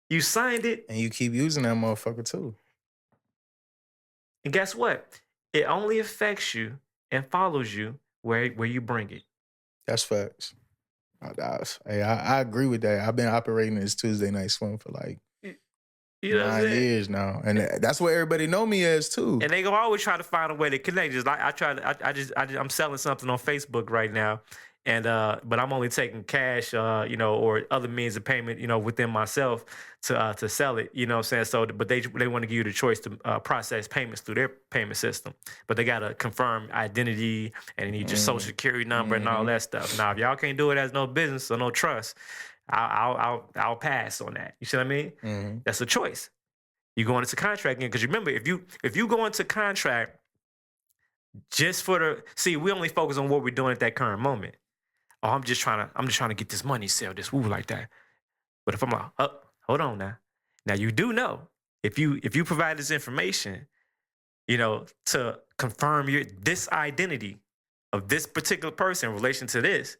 You signed it. And you keep using that motherfucker, too. And guess what? It only affects you and follows you where you bring it. That's facts. Hey, I agree with that. I've been operating as Tuesday Night Swim for like 9 years now, and that's what everybody know me as too. And they gonna always try to find a way to connect. Just like I'm selling something on Facebook right now, and but I'm only taking cash, you know, or other means of payment, you know, within myself to sell it. You know what I'm saying? So, but they want to give you the choice to process payments through their payment system, but they gotta confirm identity and they need your social security number and all that stuff. Now, if y'all can't do it as no business or no trust, I'll pass on that. You see what I mean? That's a choice. You go into contract because remember, if you go into contract just we only focus on what we're doing at that current moment. Oh, I'm just trying to get this money, sell this, woo, like that. But if I'm like, oh, hold on now. Now you do know if you provide this information, you know, to confirm this identity of this particular person in relation to this,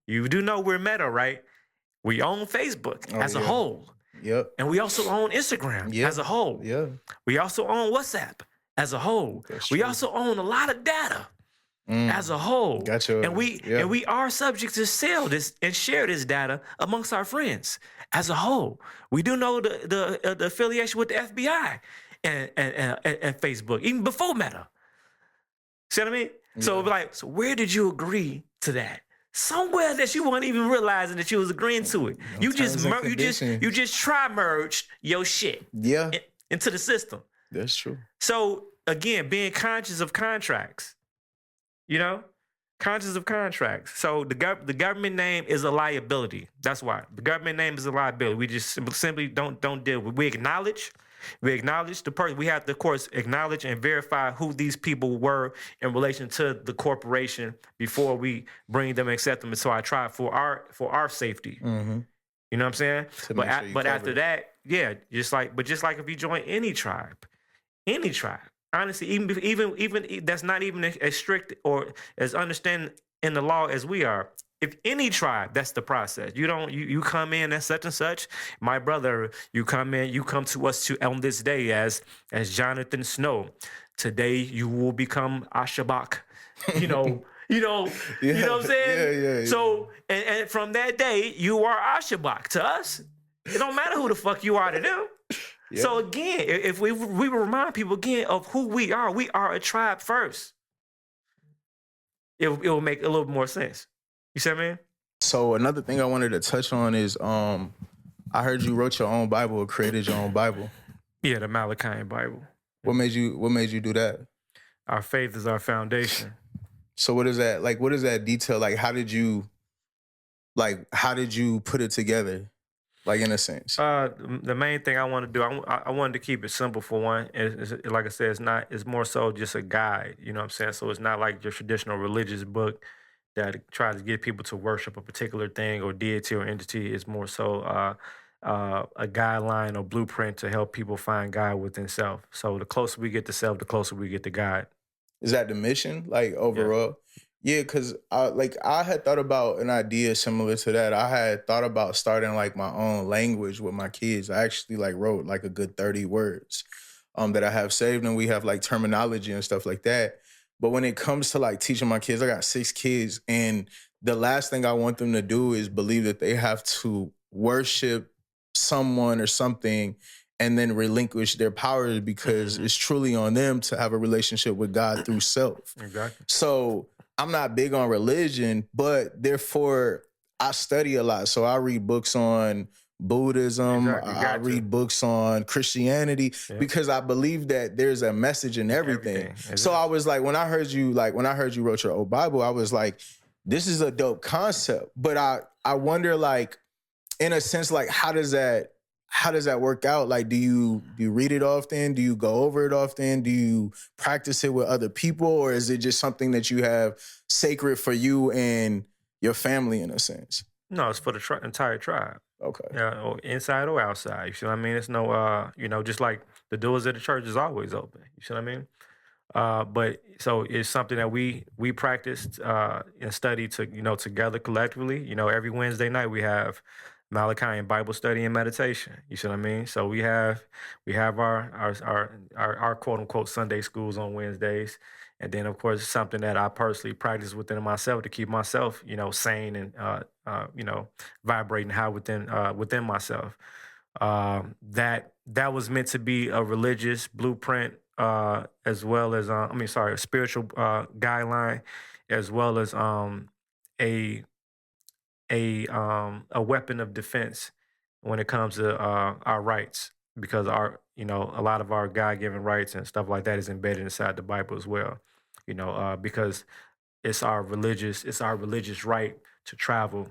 you do know we're Meta, right? We own Facebook as a whole. Yep. And we also own Instagram as a whole. Yeah. We also own WhatsApp as a whole. We also own a lot of data as a whole. Gotcha. And we are subject to sell this and share this data amongst our friends as a whole. We do know the affiliation with the FBI and Facebook, even before Meta. See what I mean? Yeah. So where did you agree to that? Somewhere that you weren't even realizing that you was agreeing to it. You just tri-merged your shit into the system. That's true. So again, being conscious of contracts, you know, Conscious of contracts. So the government name is a liability. That's why the government name is a liability. We just simply don't deal with. We acknowledge the person. We have to, of course, acknowledge and verify who these people were in relation to the corporation before we bring them and accept them into our tribe for our safety. Mm-hmm. You know what I'm saying? But after it. that, yeah, just like if you join any tribe, honestly, even that's not even as strict or as understanding in the law as we are. If any tribe, that's the process. You come in as such and such. My brother, you come to us on this day as Jonathan Snow. Today you will become Ashabak. You know what I'm saying? Yeah. So and from that day, you are Ashabak. To us, it don't matter who the fuck you are to them. Yeah. So again, if we remind people again of who we are a tribe first. It will make a little more sense. You see what I mean? So another thing I wanted to touch on is I heard you wrote your own Bible or created your own Bible. Yeah, the Malachian Bible. What made you do that? Our faith is our foundation. So what is that? Like, what is that detail? Like, how did you put it together? Like, in a sense. The main thing I want to do, I wanted to keep it simple for one. It's, like I said, it's more so just a guide. You know what I'm saying? So it's not like your traditional religious book that tries to get people to worship a particular thing or deity or entity. It's more so a guideline or blueprint to help people find God within self. So the closer we get to self, the closer we get to God. Is that the mission, like, overall? Yeah, because I had thought about an idea similar to that. I had thought about starting like my own language with my kids. I actually wrote like a good 30 words that I have saved, and we have like terminology and stuff like that. But when it comes to like teaching my kids, I got 6 kids, and the last thing I want them to do is believe that they have to worship someone or something and then relinquish their powers, because it's truly on them to have a relationship with God through self. Exactly. So I'm not big on religion, but therefore I study a lot. So I read books on Buddhism. Exactly. I read books on Christianity because I believe that there's a message in everything. Exactly. So I was like, when I heard you wrote your own Bible, I was like, this is a dope concept. But I wonder, like, in a sense, like, how does that work out? Like, do you read it often? Do you go over it often? Do you practice it with other people? Or is it just something that you have sacred for you and your family, in a sense? No, it's for the entire tribe. Okay. Yeah, or inside or outside. You see what I mean? It's no, just like the doors of the church is always open. You see what I mean? But so it's something that we practiced and study together collectively. Every Wednesday night we have Malachian Bible study and meditation. You see what I mean? So we have our quote unquote Sunday schools on Wednesdays. And then, of course, something that I personally practice within myself to keep myself, sane and, vibrating high within myself. That was meant to be a religious blueprint, as well as, a spiritual guideline, as well as a weapon of defense when it comes to our rights, because a lot of our God-given rights and stuff like that is embedded inside the Bible as well. Because it's our religious right to travel.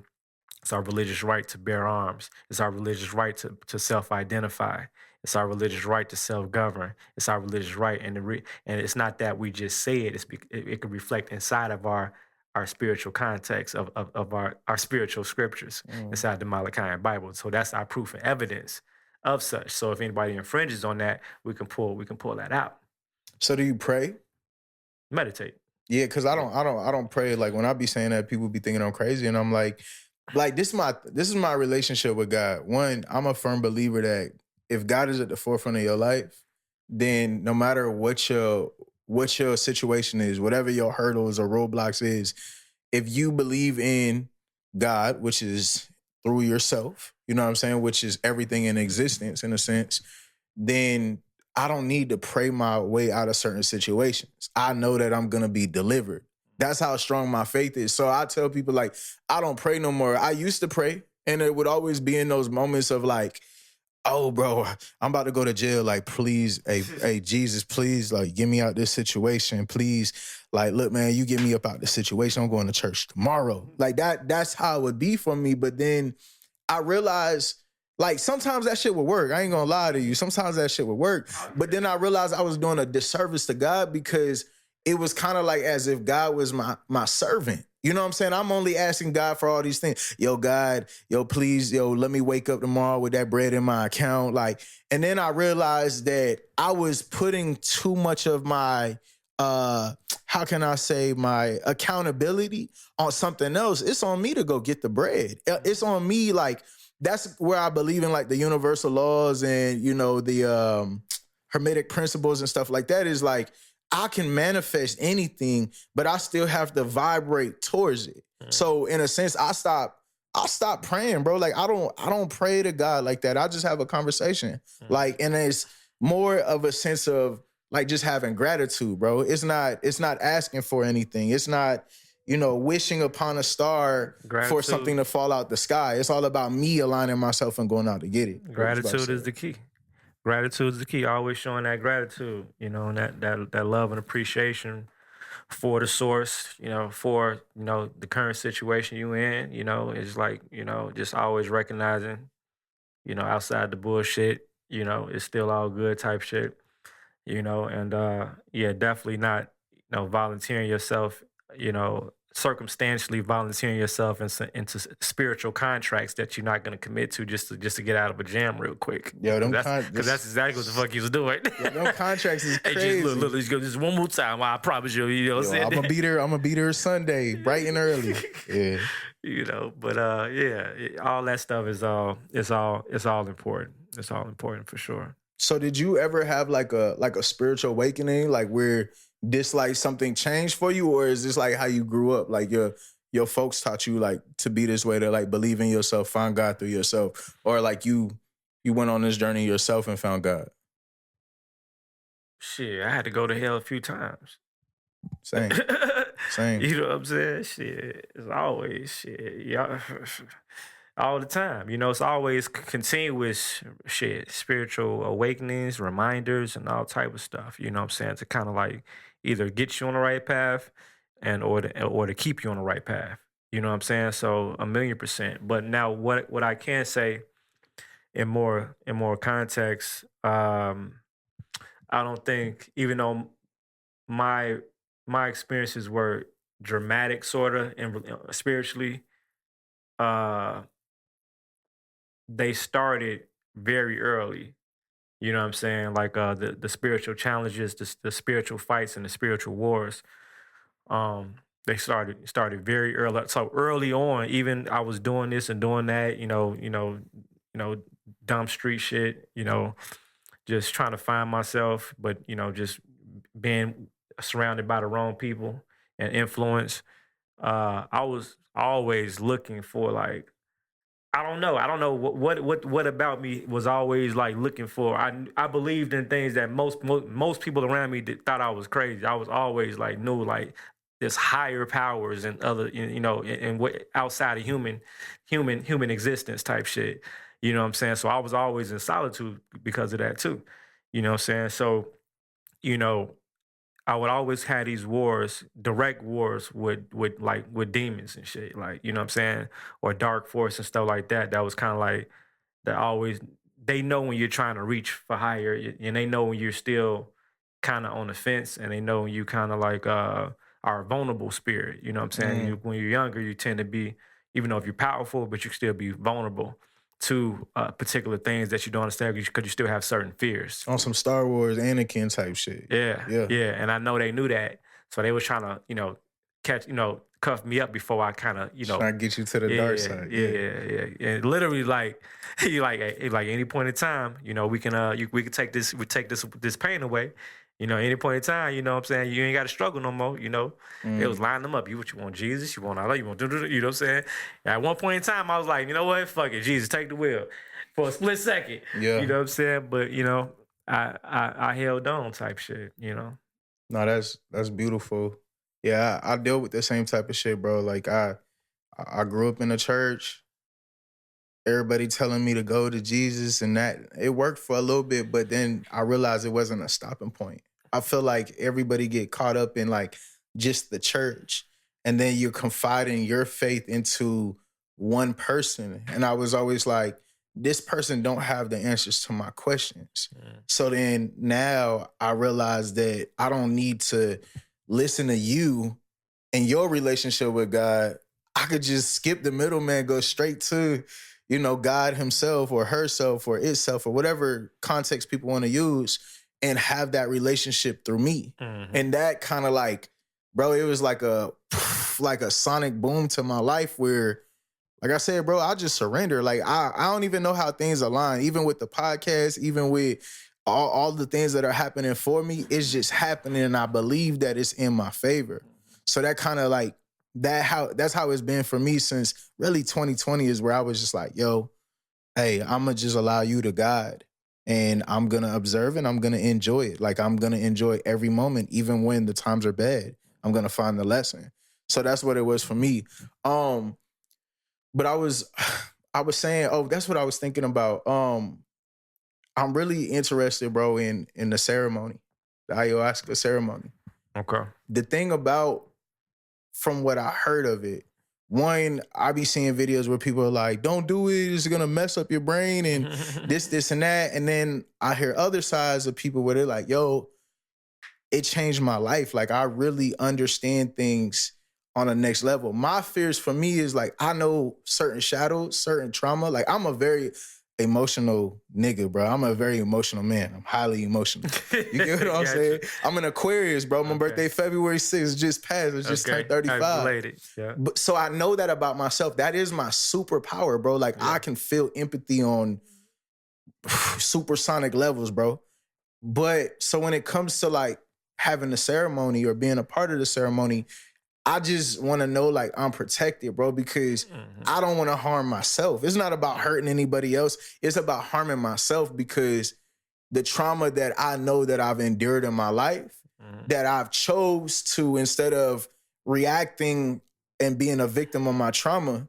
It's our religious right to bear arms. It's our religious right to self-identify. It's our religious right to self-govern. It's our religious right, and it's not that we just say it. It can reflect inside of our spiritual context of our spiritual scriptures inside the Malachian Bible. So that's our proof and evidence of such. So if anybody infringes on that, we can pull that out. So do you pray? Meditate. Yeah, because I don't pray. Like, when I be saying that, people be thinking I'm crazy, and I'm like this is my relationship with God. One, I'm a firm believer that if God is at the forefront of your life, then no matter what your situation is, whatever your hurdles or roadblocks is, if you believe in God, which is through yourself, you know what I'm saying, which is everything in existence in a sense, then I don't need to pray my way out of certain situations. I know that I'm going to be delivered. That's how strong my faith is. So I tell people, like, I don't pray no more. I used to pray, and it would always be in those moments of, like, oh, bro, I'm about to go to jail. Like, please, hey, Jesus, please, like, get me out this situation. Please, like, look, man, you get me up out this situation. I'm going to church tomorrow. Like, that's how it would be for me. But then I realized, like, sometimes that shit would work. I ain't gonna lie to you. Sometimes that shit would work. But then I realized I was doing a disservice to God because it was kind of like as if God was my servant. You know what I'm saying? I'm only asking God for all these things. Yo, God, yo, please, yo, let me wake up tomorrow with that bread in my account. Like, and then I realized that I was putting too much of my, how can I say, my accountability on something else. It's on me to go get the bread. It's on me, like, that's where I believe in, like, the universal laws and, you know, the Hermetic principles and stuff like that is like, I can manifest anything, but I still have to vibrate towards it. So in a sense, I stop praying, bro. Like I don't pray to God like that. I just have a conversation. Like, and it's more of a sense of like just having gratitude, bro. It's not asking for anything. It's not, you know, wishing upon a star for something to fall out the sky. It's all about me aligning myself and going out to get it. Gratitude is the key. Gratitude is the key. Always showing that gratitude, you know, and that love and appreciation for the source, you know, for, you know, the current situation you in, you know, is like, you know, just always recognizing, you know, outside the bullshit, you know, it's still all good type shit, you know, and yeah, definitely not, you know, volunteering yourself, you know, circumstantially volunteering yourself into spiritual contracts that you're not going to commit to just to get out of a jam real quick. Yo, because that's exactly what the fuck he was doing. Yeah, them contracts is crazy. Hey, just look, just one more time. I promise you. You know what I'm saying? I'm gonna be there Sunday, bright and early. Yeah. You know, but yeah, all that stuff is all important. It's all important for sure. So did you ever have like a spiritual awakening, like where this like something changed for you, or is this like how you grew up? Like your folks taught you like to be this way, to like believe in yourself, find God through yourself, or like you went on this journey yourself and found God? Shit, I had to go to hell a few times. Same. You know what I'm saying? Shit, it's always shit. Yeah, all the time. You know, it's always continuous shit, spiritual awakenings, reminders, and all type of stuff. You know what I'm saying? To kind of like either get you on the right path and or to keep you on the right path. You know what I'm saying? So 1,000,000%. But now what I can say in more context, I don't think, even though my experiences were dramatic sort of and spiritually, they started very early. You know what I'm saying? Like the spiritual challenges, the spiritual fights and the spiritual wars. They started very early. So early on, even I was doing this and doing that, you know, dumb street shit, you know, just trying to find myself, but you know, just being surrounded by the wrong people and influence. I was always looking for like, I don't know what about me was always like looking for. I believed in things that most people around me thought I was crazy. I was always like knew like there's higher powers and other, you know, and what outside of human existence type shit. You know what I'm saying? So I was always in solitude because of that too. You know what I'm saying? So, you know, I would always have these wars, direct wars with demons and shit, like, you know what I'm saying? Or dark force and stuff like that. That was kind of like, that always, they know when you're trying to reach for higher, and they know when you're still kind of on the fence, and they know when you kind of like are a vulnerable spirit, you know what I'm saying? When you're younger, you tend to be, even though if you're powerful, but you still be vulnerable to particular things that you don't understand because you still have certain fears. On some Star Wars Anakin type shit. Yeah. And I know they knew that, so they was trying to, you know, catch, you know, cuff me up before I kind of, you know, trying to get you to the dark side. Yeah. And literally, like, like any point in time, you know, we can take this pain away. You know, any point in time, you know what I'm saying? You ain't got to struggle no more, you know? It was lining them up. You want Jesus, you want Allah, you want, you know what I'm saying? At one point in time, I was like, you know what? Fuck it, Jesus, take the wheel. For a split second. Yeah. You know what I'm saying? But, you know, I held on type shit, you know? No, that's beautiful. Yeah, I deal with the same type of shit, bro. Like I grew up in the church. everybody telling me to go to Jesus, and that it worked for a little bit, but then I realized it wasn't a stopping point. I feel like everybody get caught up in like just the church, and then you're confiding your faith into one person. And I was always like, this person don't have the answers to my questions. So then now I realized that I don't need to listen to you and your relationship with God. I could just skip the middleman, go straight to, you know, God himself or herself or itself or whatever context people want to use, and have that relationship through me. And that kind of like, bro, it was like a sonic boom to my life where, like I said, bro, I just surrender. Like, I don't even know how things align, even with the podcast, even with all the things that are happening for me. It's just happening, and I believe that it's in my favor. So that kind of like, that's how it's been for me since really 2020 is where I was just like, yo, hey, I'm going to just allow you to guide, and I'm going to observe, and I'm going to enjoy it. Like, I'm going to enjoy every moment, even when the times are bad. I'm going to find the lesson. So that's what it was for me. But I was saying, that's what I was thinking about. I'm really interested, bro, in the ceremony, the Ayahuasca ceremony. Okay. The thing about, from what I heard of it, one, I be seeing videos where people are like, don't do it, it's gonna mess up your brain and this and that. And then I hear other sides of people where they're like, yo, it changed my life. Like, I really understand things on a next level. My fears for me is like, I know certain shadows, certain trauma. Like, I'm a very emotional nigga, bro. I'm a very emotional man. I'm highly emotional. You get what I'm saying? I'm an Aquarius, bro. My birthday, February 6th, just passed. It's just turned 35. Yeah. But, so I know that about myself. That is my superpower, bro. Like, I can feel empathy on supersonic levels, bro. But so when it comes to like having the ceremony or being a part of the ceremony, I just want to know, like, I'm protected, bro, because I don't want to harm myself. It's not about hurting anybody else. It's about harming myself, because the trauma that I know that I've endured in my life, that I've chose to, instead of reacting and being a victim of my trauma,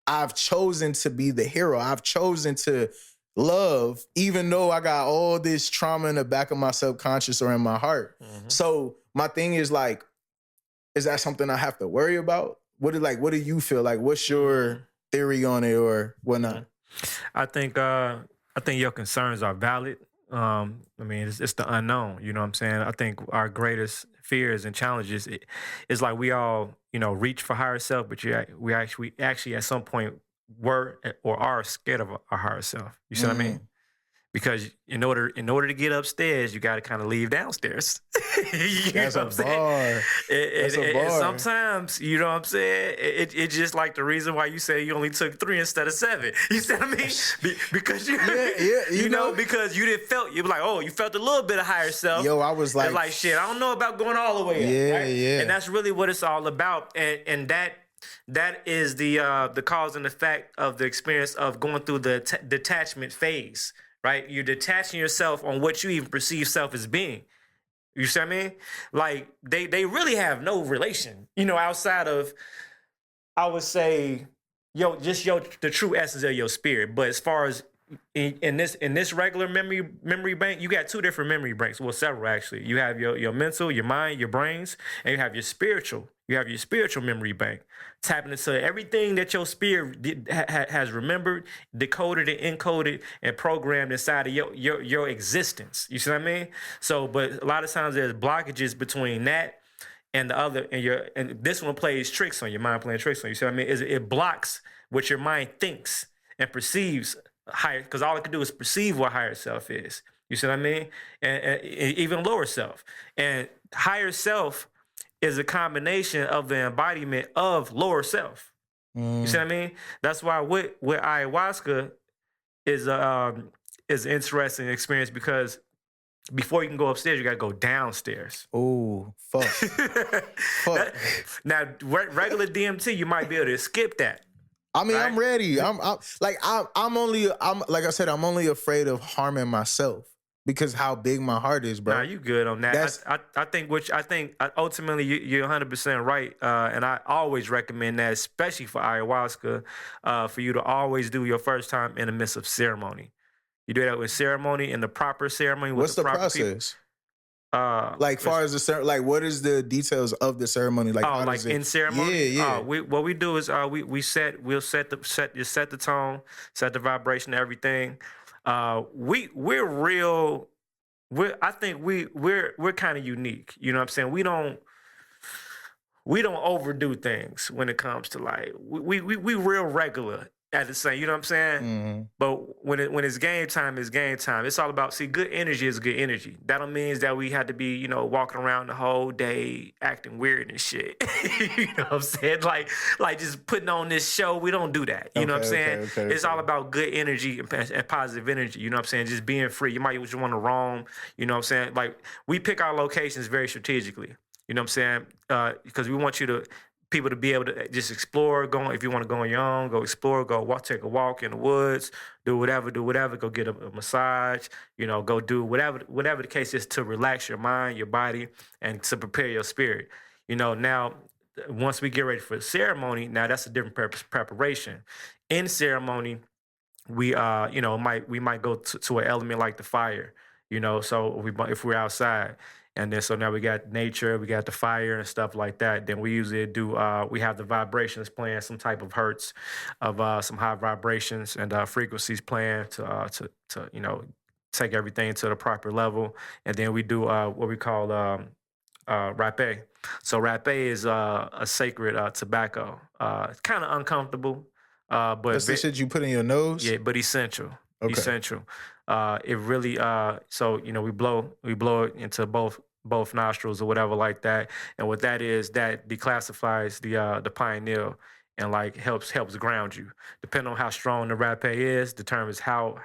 I've chosen to be the hero. I've chosen to love, even though I got all this trauma in the back of my subconscious or in my heart. So my thing is like, is that something I have to worry about? What do you feel like? What's your theory on it or whatnot? I think your concerns are valid. I mean, it's the unknown. You know what I'm saying? I think our greatest fears and challenges is like we all, you know, reach for higher self, but we actually at some point were or are scared of our higher self. You see what I mean? Because in order to get upstairs, you got to kind of leave downstairs. That's a bar. That's a bar. And sometimes, you know what I'm saying? It's just like the reason why you say you only took 3 instead of 7. You see what I mean? Because you know, because you you were like, oh, you felt a little bit of higher self. Yo, I was like, shit, I don't know about going all the way up. Right? Yeah. And that's really what it's all about. And that is the cause and effect of the experience of going through the detachment phase. Right? You're detaching yourself on what you even perceive self as being. You see what I mean? Like, they really have no relation, you know, outside of, I would say, the true essence of your spirit. But as far as in this regular memory bank, you got 2 different memory banks. Well, several actually. You have your mental, your mind, your brains, and you have your spiritual. You have your spiritual memory bank, tapping into everything that your spirit has remembered, decoded and encoded, and programmed inside of your existence. You see what I mean? So, but a lot of times there's blockages between that and the other, and this one plays tricks on your mind, playing tricks on you. See what I mean? It blocks what your mind thinks and perceives higher, because all it can do is perceive what higher self is. You see what I mean? And even lower self. And higher self is a combination of the embodiment of lower self. You see what I mean? That's why with ayahuasca is an interesting experience, because before you can go upstairs, you got to go downstairs. Oh, fuck. Fuck. Now, regular DMT, you might be able to skip that. I mean, right? I'm ready. I'm like I said, I'm only afraid of harming myself. because how big my heart is, bro. Nah, you good on that. That's- I think ultimately you're 100% right, and I always recommend that, especially for ayahuasca, for you to always do your first time in the midst of ceremony. You do that with ceremony, in the proper ceremony. With What's the proper process? People. Like, far as the like, what is the details of the ceremony? Like, how like does it, in ceremony? Yeah. What we do is we'll set the tone, set the vibration, everything. We're real. I think we're kind of unique. You know what I'm saying? We don't overdo things when it comes to like we real regular at the same. You know what I'm saying? Mm-hmm. But when it's game time, it's game time. It's all about good energy is good energy. That don't mean that we had to be walking around the whole day acting weird and shit. You know what I'm saying? Like just putting on this show. We don't do that. You know what I'm saying? It's all about good energy and positive energy. You know what I'm saying? Just being free. You might just want to roam. You know what I'm saying? Like we pick our locations very strategically. You know what I'm saying? Because we want people to be able to just explore. If you want to go on your own, go explore, take a walk in the woods, do whatever, go get a massage, go do whatever the case is to relax your mind, your body, and to prepare your spirit. Now, once we get ready for the ceremony, now that's a different preparation. In ceremony, we might go to an element like the fire, so if we're outside. And then so now we got nature, we got the fire and stuff like that. Then we usually we have the vibrations playing, some type of hertz of some high vibrations and frequencies playing to take everything to the proper level. And then we do what we call rapé. So rapé is a sacred tobacco. It's kind of uncomfortable, but that's the shit you put in your nose. Yeah, but essential. Okay. Essential. It really so we blow it into both nostrils or whatever like that. And what that is, that declassifies the pineal and like helps ground you. Depending on how strong the rapé is, determines how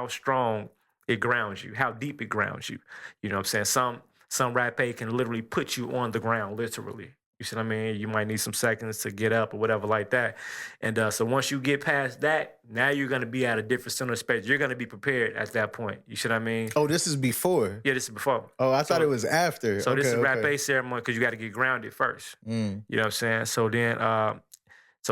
strong it grounds you, how deep it grounds you. You know what I'm saying? Some rapé can literally put you on the ground, literally. You see what I mean? You might need some seconds to get up or whatever like that. And so once you get past that, now you're going to be at a different center of space. You're going to be prepared at that point. You see what I mean? Oh, this is before? Yeah, this is before. Oh, I thought it was after. So this is rapé ceremony because you got to get grounded first. You know what I'm saying? So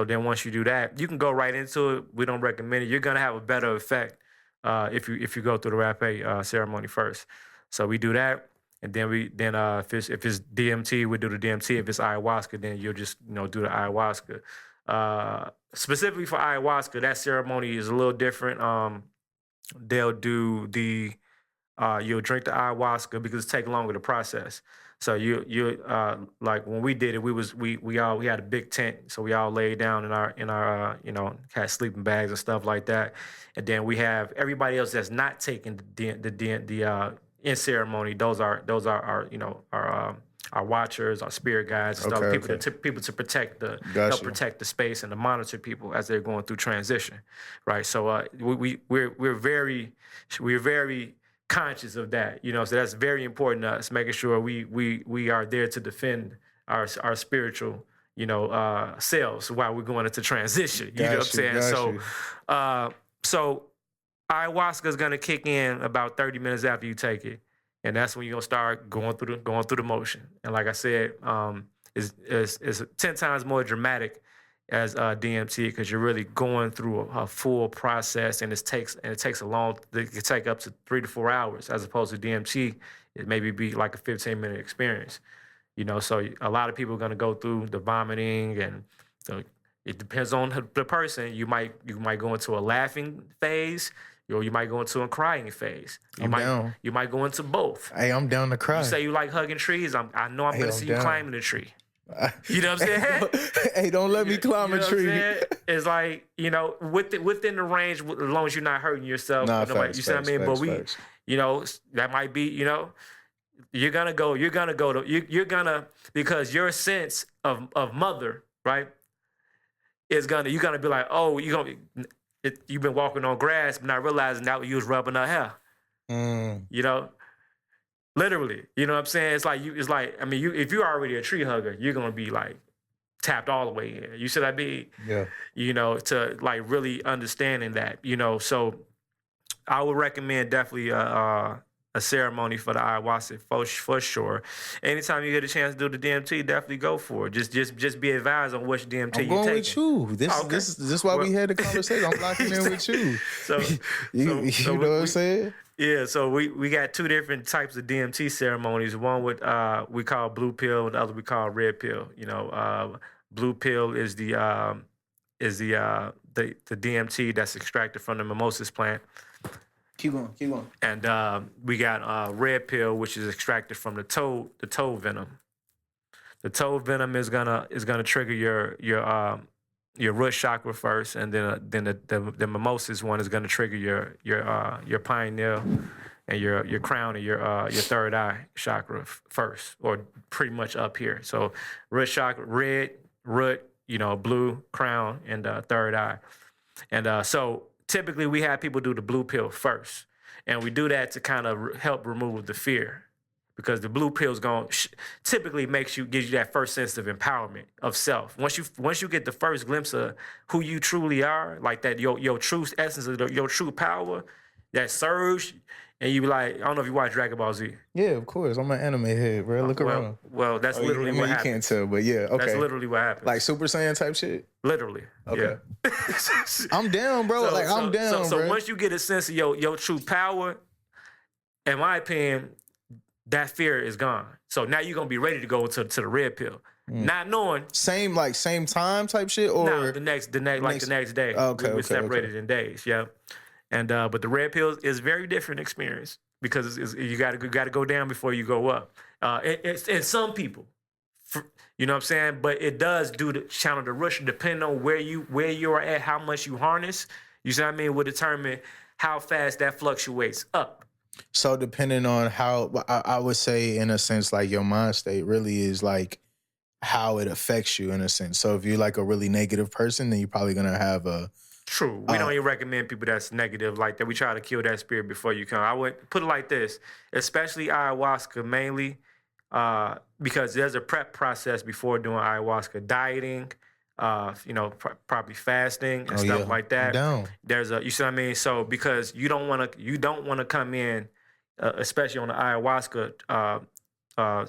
then once you do that, you can go right into it. We don't recommend it. You're going to have a better effect if you go through the rapé ceremony first. So we do that. And then if it's DMT, we do the DMT. If it's ayahuasca, then you'll just do the ayahuasca. Specifically for ayahuasca, that ceremony is a little different. They'll do you'll drink the ayahuasca because it takes longer to process. So you like when we did it, we had a big tent, so we all laid down in our had sleeping bags and stuff like that. And then we have everybody else that's not taking the in ceremony, those are our watchers, our spirit guides, and stuff. People to protect help protect the space and to monitor people as they're going through transition, right? So we're very conscious of that, so that's very important to us, making sure we are there to defend our spiritual selves while we're going into transition. You know what I'm saying? So ayahuasca is gonna kick in about 30 minutes after you take it, and that's when you're gonna start going through the motion. And like I said, it's 10 times more dramatic as DMT because you're really going through a full process, and it takes it can take up to 3 to 4 hours, as opposed to DMT, it maybe be like a 15-minute experience. So a lot of people are gonna go through the vomiting, and so it depends on the person. You might go into a laughing phase. You might go into a crying phase. You might go into both. Hey, I'm down to cry. You say you like hugging trees. I know I'm gonna see you climbing a tree. You know what I'm saying? Hey, don't let me climb a tree. It's like, within the range, as long as you're not hurting yourself. Facts, you see what I mean? Facts. That might be, you're gonna because your sense of mother, right, you're gonna be like, oh, you've been walking on grass, but not realizing that you was rubbing her hair. Literally, you know what I'm saying? It's like if you're already a tree hugger, you're gonna be like tapped all the way in. You see what I mean? Yeah. To like really understanding that. So I would recommend definitely a ceremony for the ayahuasca for sure. Anytime you get a chance to do the DMT, definitely go for it. Just be advised on which DMT I'm you're going taking. with you. This Okay. this is why we had the conversation. I'm locking in with you. So you know what I'm saying? Yeah, so we got two different types of DMT ceremonies. One with we call blue pill, and the other we call red pill. You know, blue pill is the DMT that's extracted from the mimosas plant. Keep going. And we got red pill, which is extracted from the toad venom. The toad venom is gonna trigger your root chakra first, and then the mimosas one is gonna trigger your pineal and your crown and your third eye chakra first, or pretty much up here. So root chakra, red, root, blue, crown, and third eye. And so typically we have people do the blue pill first, and we do that to kind of help remove the fear, because the blue pill is going typically gives you that first sense of empowerment of self. Once you get the first glimpse of who you truly are, like that your true essence of your true power, that surge, and you be like, I don't know if you watch Dragon Ball Z. Yeah, of course. I'm an anime head, bro. Look around. Well, that's literally what happens. You can't tell, but yeah, okay. That's literally what happens. Like Super Saiyan type shit? Literally. Okay. Yeah. I'm down, bro. I'm down, so bro. once you get a sense of your true power, in my opinion, that fear is gone. So now you're gonna be ready to go to the red pill, not knowing same time type shit, or no, the next day. Okay, we're separated in days. Yeah, and but the red pill is a very different experience, because you got to go down before you go up. And some people, you know what I'm saying, but it does do the channel the rush, depending on where you are at, how much you harness. You see what I mean? Will determine how fast that fluctuates up. So depending on how, I would say in a sense, like your mind state really is like how it affects you in a sense. So if you're like a really negative person, then you're probably going to have a... True. We don't even recommend people that's negative like that. We try to kill that spirit before you come. I would put it like this, especially ayahuasca mainly, because there's a prep process before doing ayahuasca. Dieting, probably fasting and stuff like that. Down. There's you see what I mean? So because you don't want to come in, especially on the ayahuasca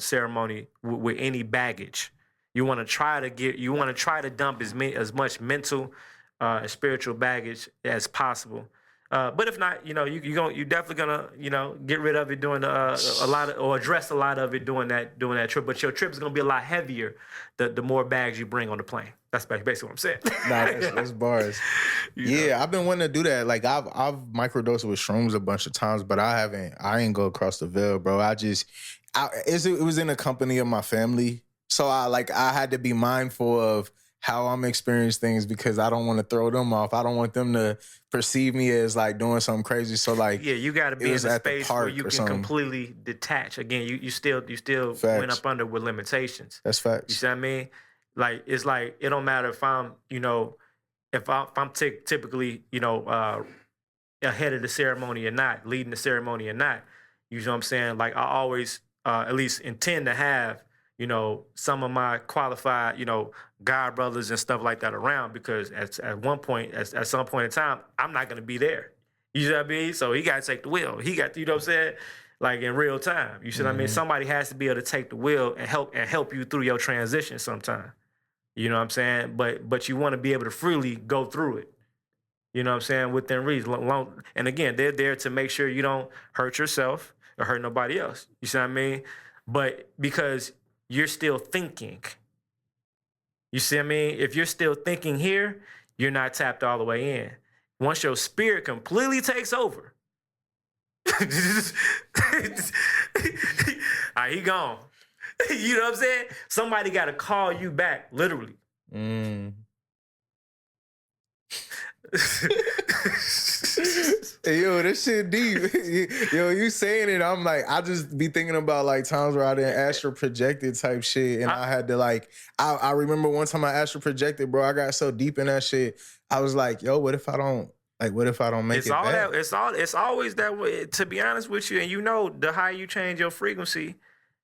ceremony with any baggage. You want to try to dump as much mental and spiritual baggage as possible. But if not, you're definitely gonna get rid of it doing address a lot of it doing that trip. But your trip is gonna be a lot heavier the more bags you bring on the plane. That's basically what I'm saying. Nah, that's bars. I've been wanting to do that. Like I've microdosed with shrooms a bunch of times, but I ain't go across the veil, bro. It was in the company of my family. So I had to be mindful of how I'm experiencing things, because I don't want to throw them off. I don't want them to perceive me as like doing something crazy. So you got to be in a space where you can completely detach. Again, you still Facts. went up under with limitations. That's facts. You see what I mean? Like it's like it don't matter if I'm typically ahead of the ceremony or not, leading the ceremony or not. You know what I'm saying? Like I always at least intend to have some of my qualified, God brothers and stuff like that around, because at some point in time, I'm not going to be there. You know what I mean? So he got to take the wheel. He got to, you know what I'm saying? Like in real time. You see what I mean? Somebody has to be able to take the wheel and help you through your transition sometime. You know what I'm saying? But you want to be able to freely go through it. You know what I'm saying? Within reason. And again, they're there to make sure you don't hurt yourself or hurt nobody else. You see what I mean? But because you're still thinking. You see what I mean? If you're still thinking here, you're not tapped all the way in. Once your spirit completely takes over, he gone. You know what I'm saying? Somebody got to call you back, literally. Yo, this shit deep. Yo, you saying it, I'm like, I just be thinking about like times where I didn't astral projected type shit, and I had to like, I remember one time I astral projected, bro. I got so deep in that shit. I was like, yo, what if I don't make it back? It's always that way. To be honest with you, and the higher you change your frequency,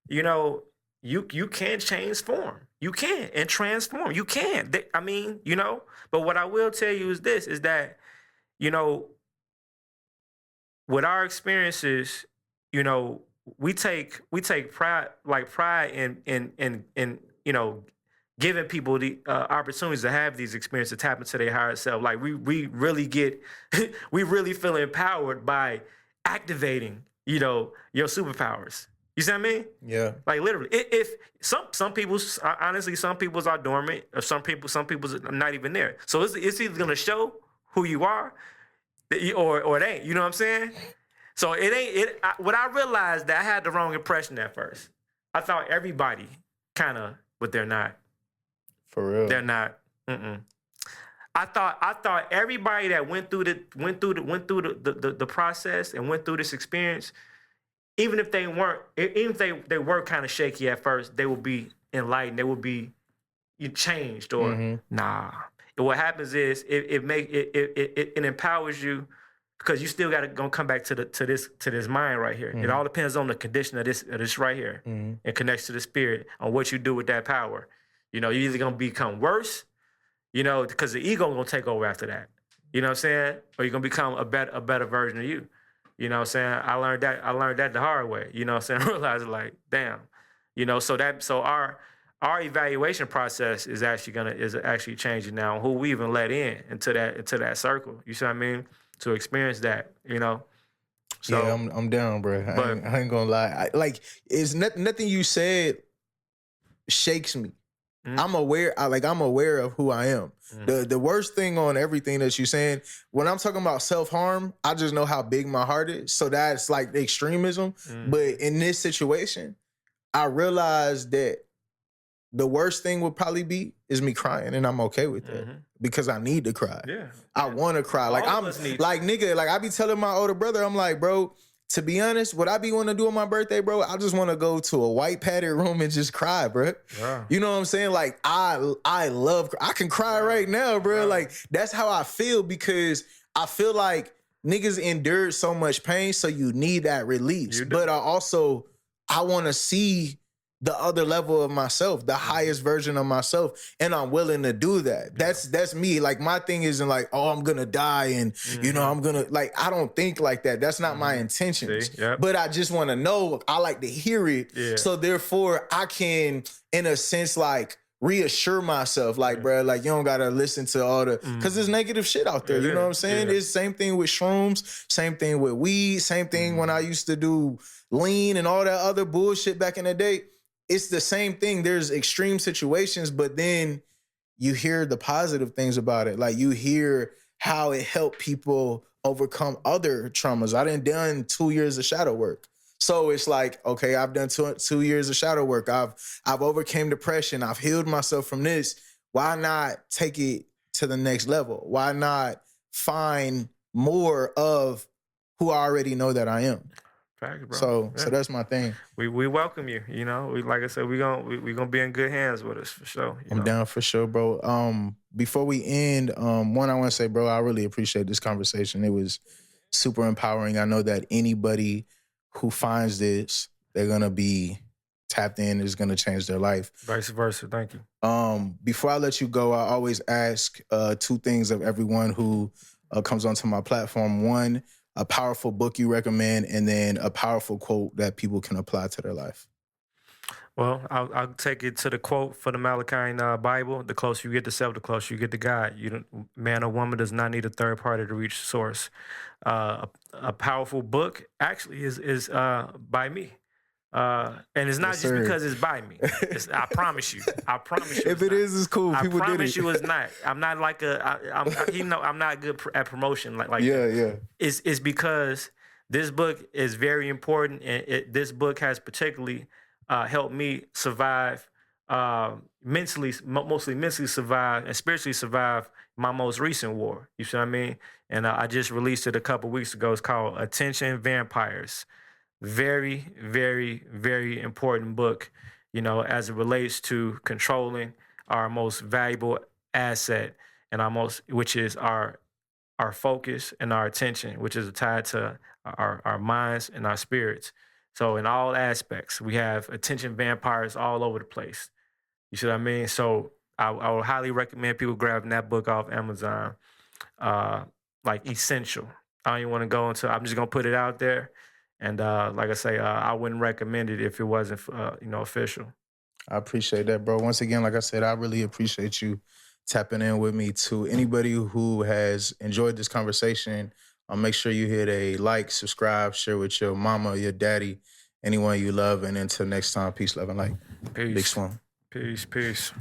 you can change form. You can and transform. You can. But what I will tell you is this: is that with our experiences, you know, we take pride in you know, giving people the opportunities to have these experiences, to tap into their higher self. Like we really get, we really feel empowered by activating, you know, your superpowers. You see what I mean? Yeah. Like literally, if some people's, honestly, some people's are dormant, or some people's are not even there. So it's either gonna show who you are, or it ain't. You know what I'm saying? So it ain't. What I realized, that I had the wrong impression at first. I thought everybody kind of, but they're not. For real. They're not. I thought everybody that went through the process and went through this experience, even if they were kind of shaky at first, they will be enlightened. They will be changed, or nah. And what happens is it empowers you, because you still got to come back to this mind right here. It all depends on the condition of this right here. It connects to the spirit on what you do with that power. You know, you're either gonna become worse, you know, because the ego gonna take over after that. You know what I'm saying? Or you're gonna become a better version of you. You know what I'm saying? I learned that the hard way. You know what I'm saying? I realized, like, damn. You know, so our evaluation process is actually changing now, who we even let into that circle. You see what I mean? To experience that, you know. So, yeah, I'm down, bro. I ain't gonna lie. It's nothing you said shakes me. I'm aware of who I am. The worst thing on everything that you're saying, when I'm talking about self-harm, I just know how big my heart is. So that's like the extremism. But in this situation, I realized that the worst thing would probably be is me crying, and I'm okay with that because I need to cry. Yeah, I want to cry. Like I'm like nigga. Like I be telling my older brother, I'm like, bro. To be honest, what I be want to do on my birthday, bro, I just want to go to a white padded room and just cry, bro. Yeah. You know what I'm saying? Like I can cry right now, bro. Yeah. Like that's how I feel, because I feel like niggas endured so much pain, so you need that release. But I want to see the other level of myself, the highest version of myself, and I'm willing to do that. That's me. Like my thing isn't like, oh, I'm gonna die and you know I'm gonna, like, I don't think like that. That's not my intentions. But I just want to know. I like to hear it, so therefore I can, in a sense, like reassure myself, like, bro, like you don't gotta listen to all the, because there's negative shit out there. You know what I'm saying? It's same thing with shrooms, same thing with weed, same thing when I used to do lean and all that other bullshit back in the day. It's the same thing. There's extreme situations, but then you hear the positive things about it. Like you hear how it helped people overcome other traumas. I done 2 years of shadow work. So it's like, okay, I've done 2 years of shadow work. I've overcame depression. I've healed myself from this. Why not take it to the next level? Why not find more of who I already know that I am? Fact, bro. So that's my thing. We welcome you. You know, like I said, we gonna be in good hands with us for sure. I'm down for sure, bro. Before we end, one, I want to say, bro, I really appreciate this conversation. It was super empowering. I know that anybody who finds this, they're gonna be tapped in. Is gonna change their life. Vice versa. Thank you. Before I let you go, I always ask two things of everyone who comes onto my platform. One, a powerful book you recommend, and then a powerful quote that people can apply to their life. Well, I'll take it to the quote for the Malachian Bible. The closer you get to self, the closer you get to God. Man or woman does not need a third party to reach source. A powerful book actually is by me. And it's not just because it's by me. I promise you. If it is, it's cool. People I promise did it. you it's not. I'm not like I'm not good at promotion like that. Yeah. It's because this book is very important, and this book has particularly helped me survive mostly mentally survive and spiritually survive my most recent war. You see what I mean? And I just released it a couple weeks ago. It's called Attention Vampires. Very, very, very important book, you know, as it relates to controlling our most valuable asset and which is our focus and our attention, which is tied to our minds and our spirits. So in all aspects, we have attention vampires all over the place. You see what I mean? So I would highly recommend people grabbing that book off Amazon, like essential. I don't even want to go into. I'm just gonna put it out there, and like I say, I wouldn't recommend it if it wasn't, official. I appreciate that, bro. Once again, like I said, I really appreciate you tapping in with me. To anybody who has enjoyed this conversation, make sure you hit a like, subscribe, share with your mama, your daddy, anyone you love. And until next time, peace, love, and light. Peace. Big Swim. Peace.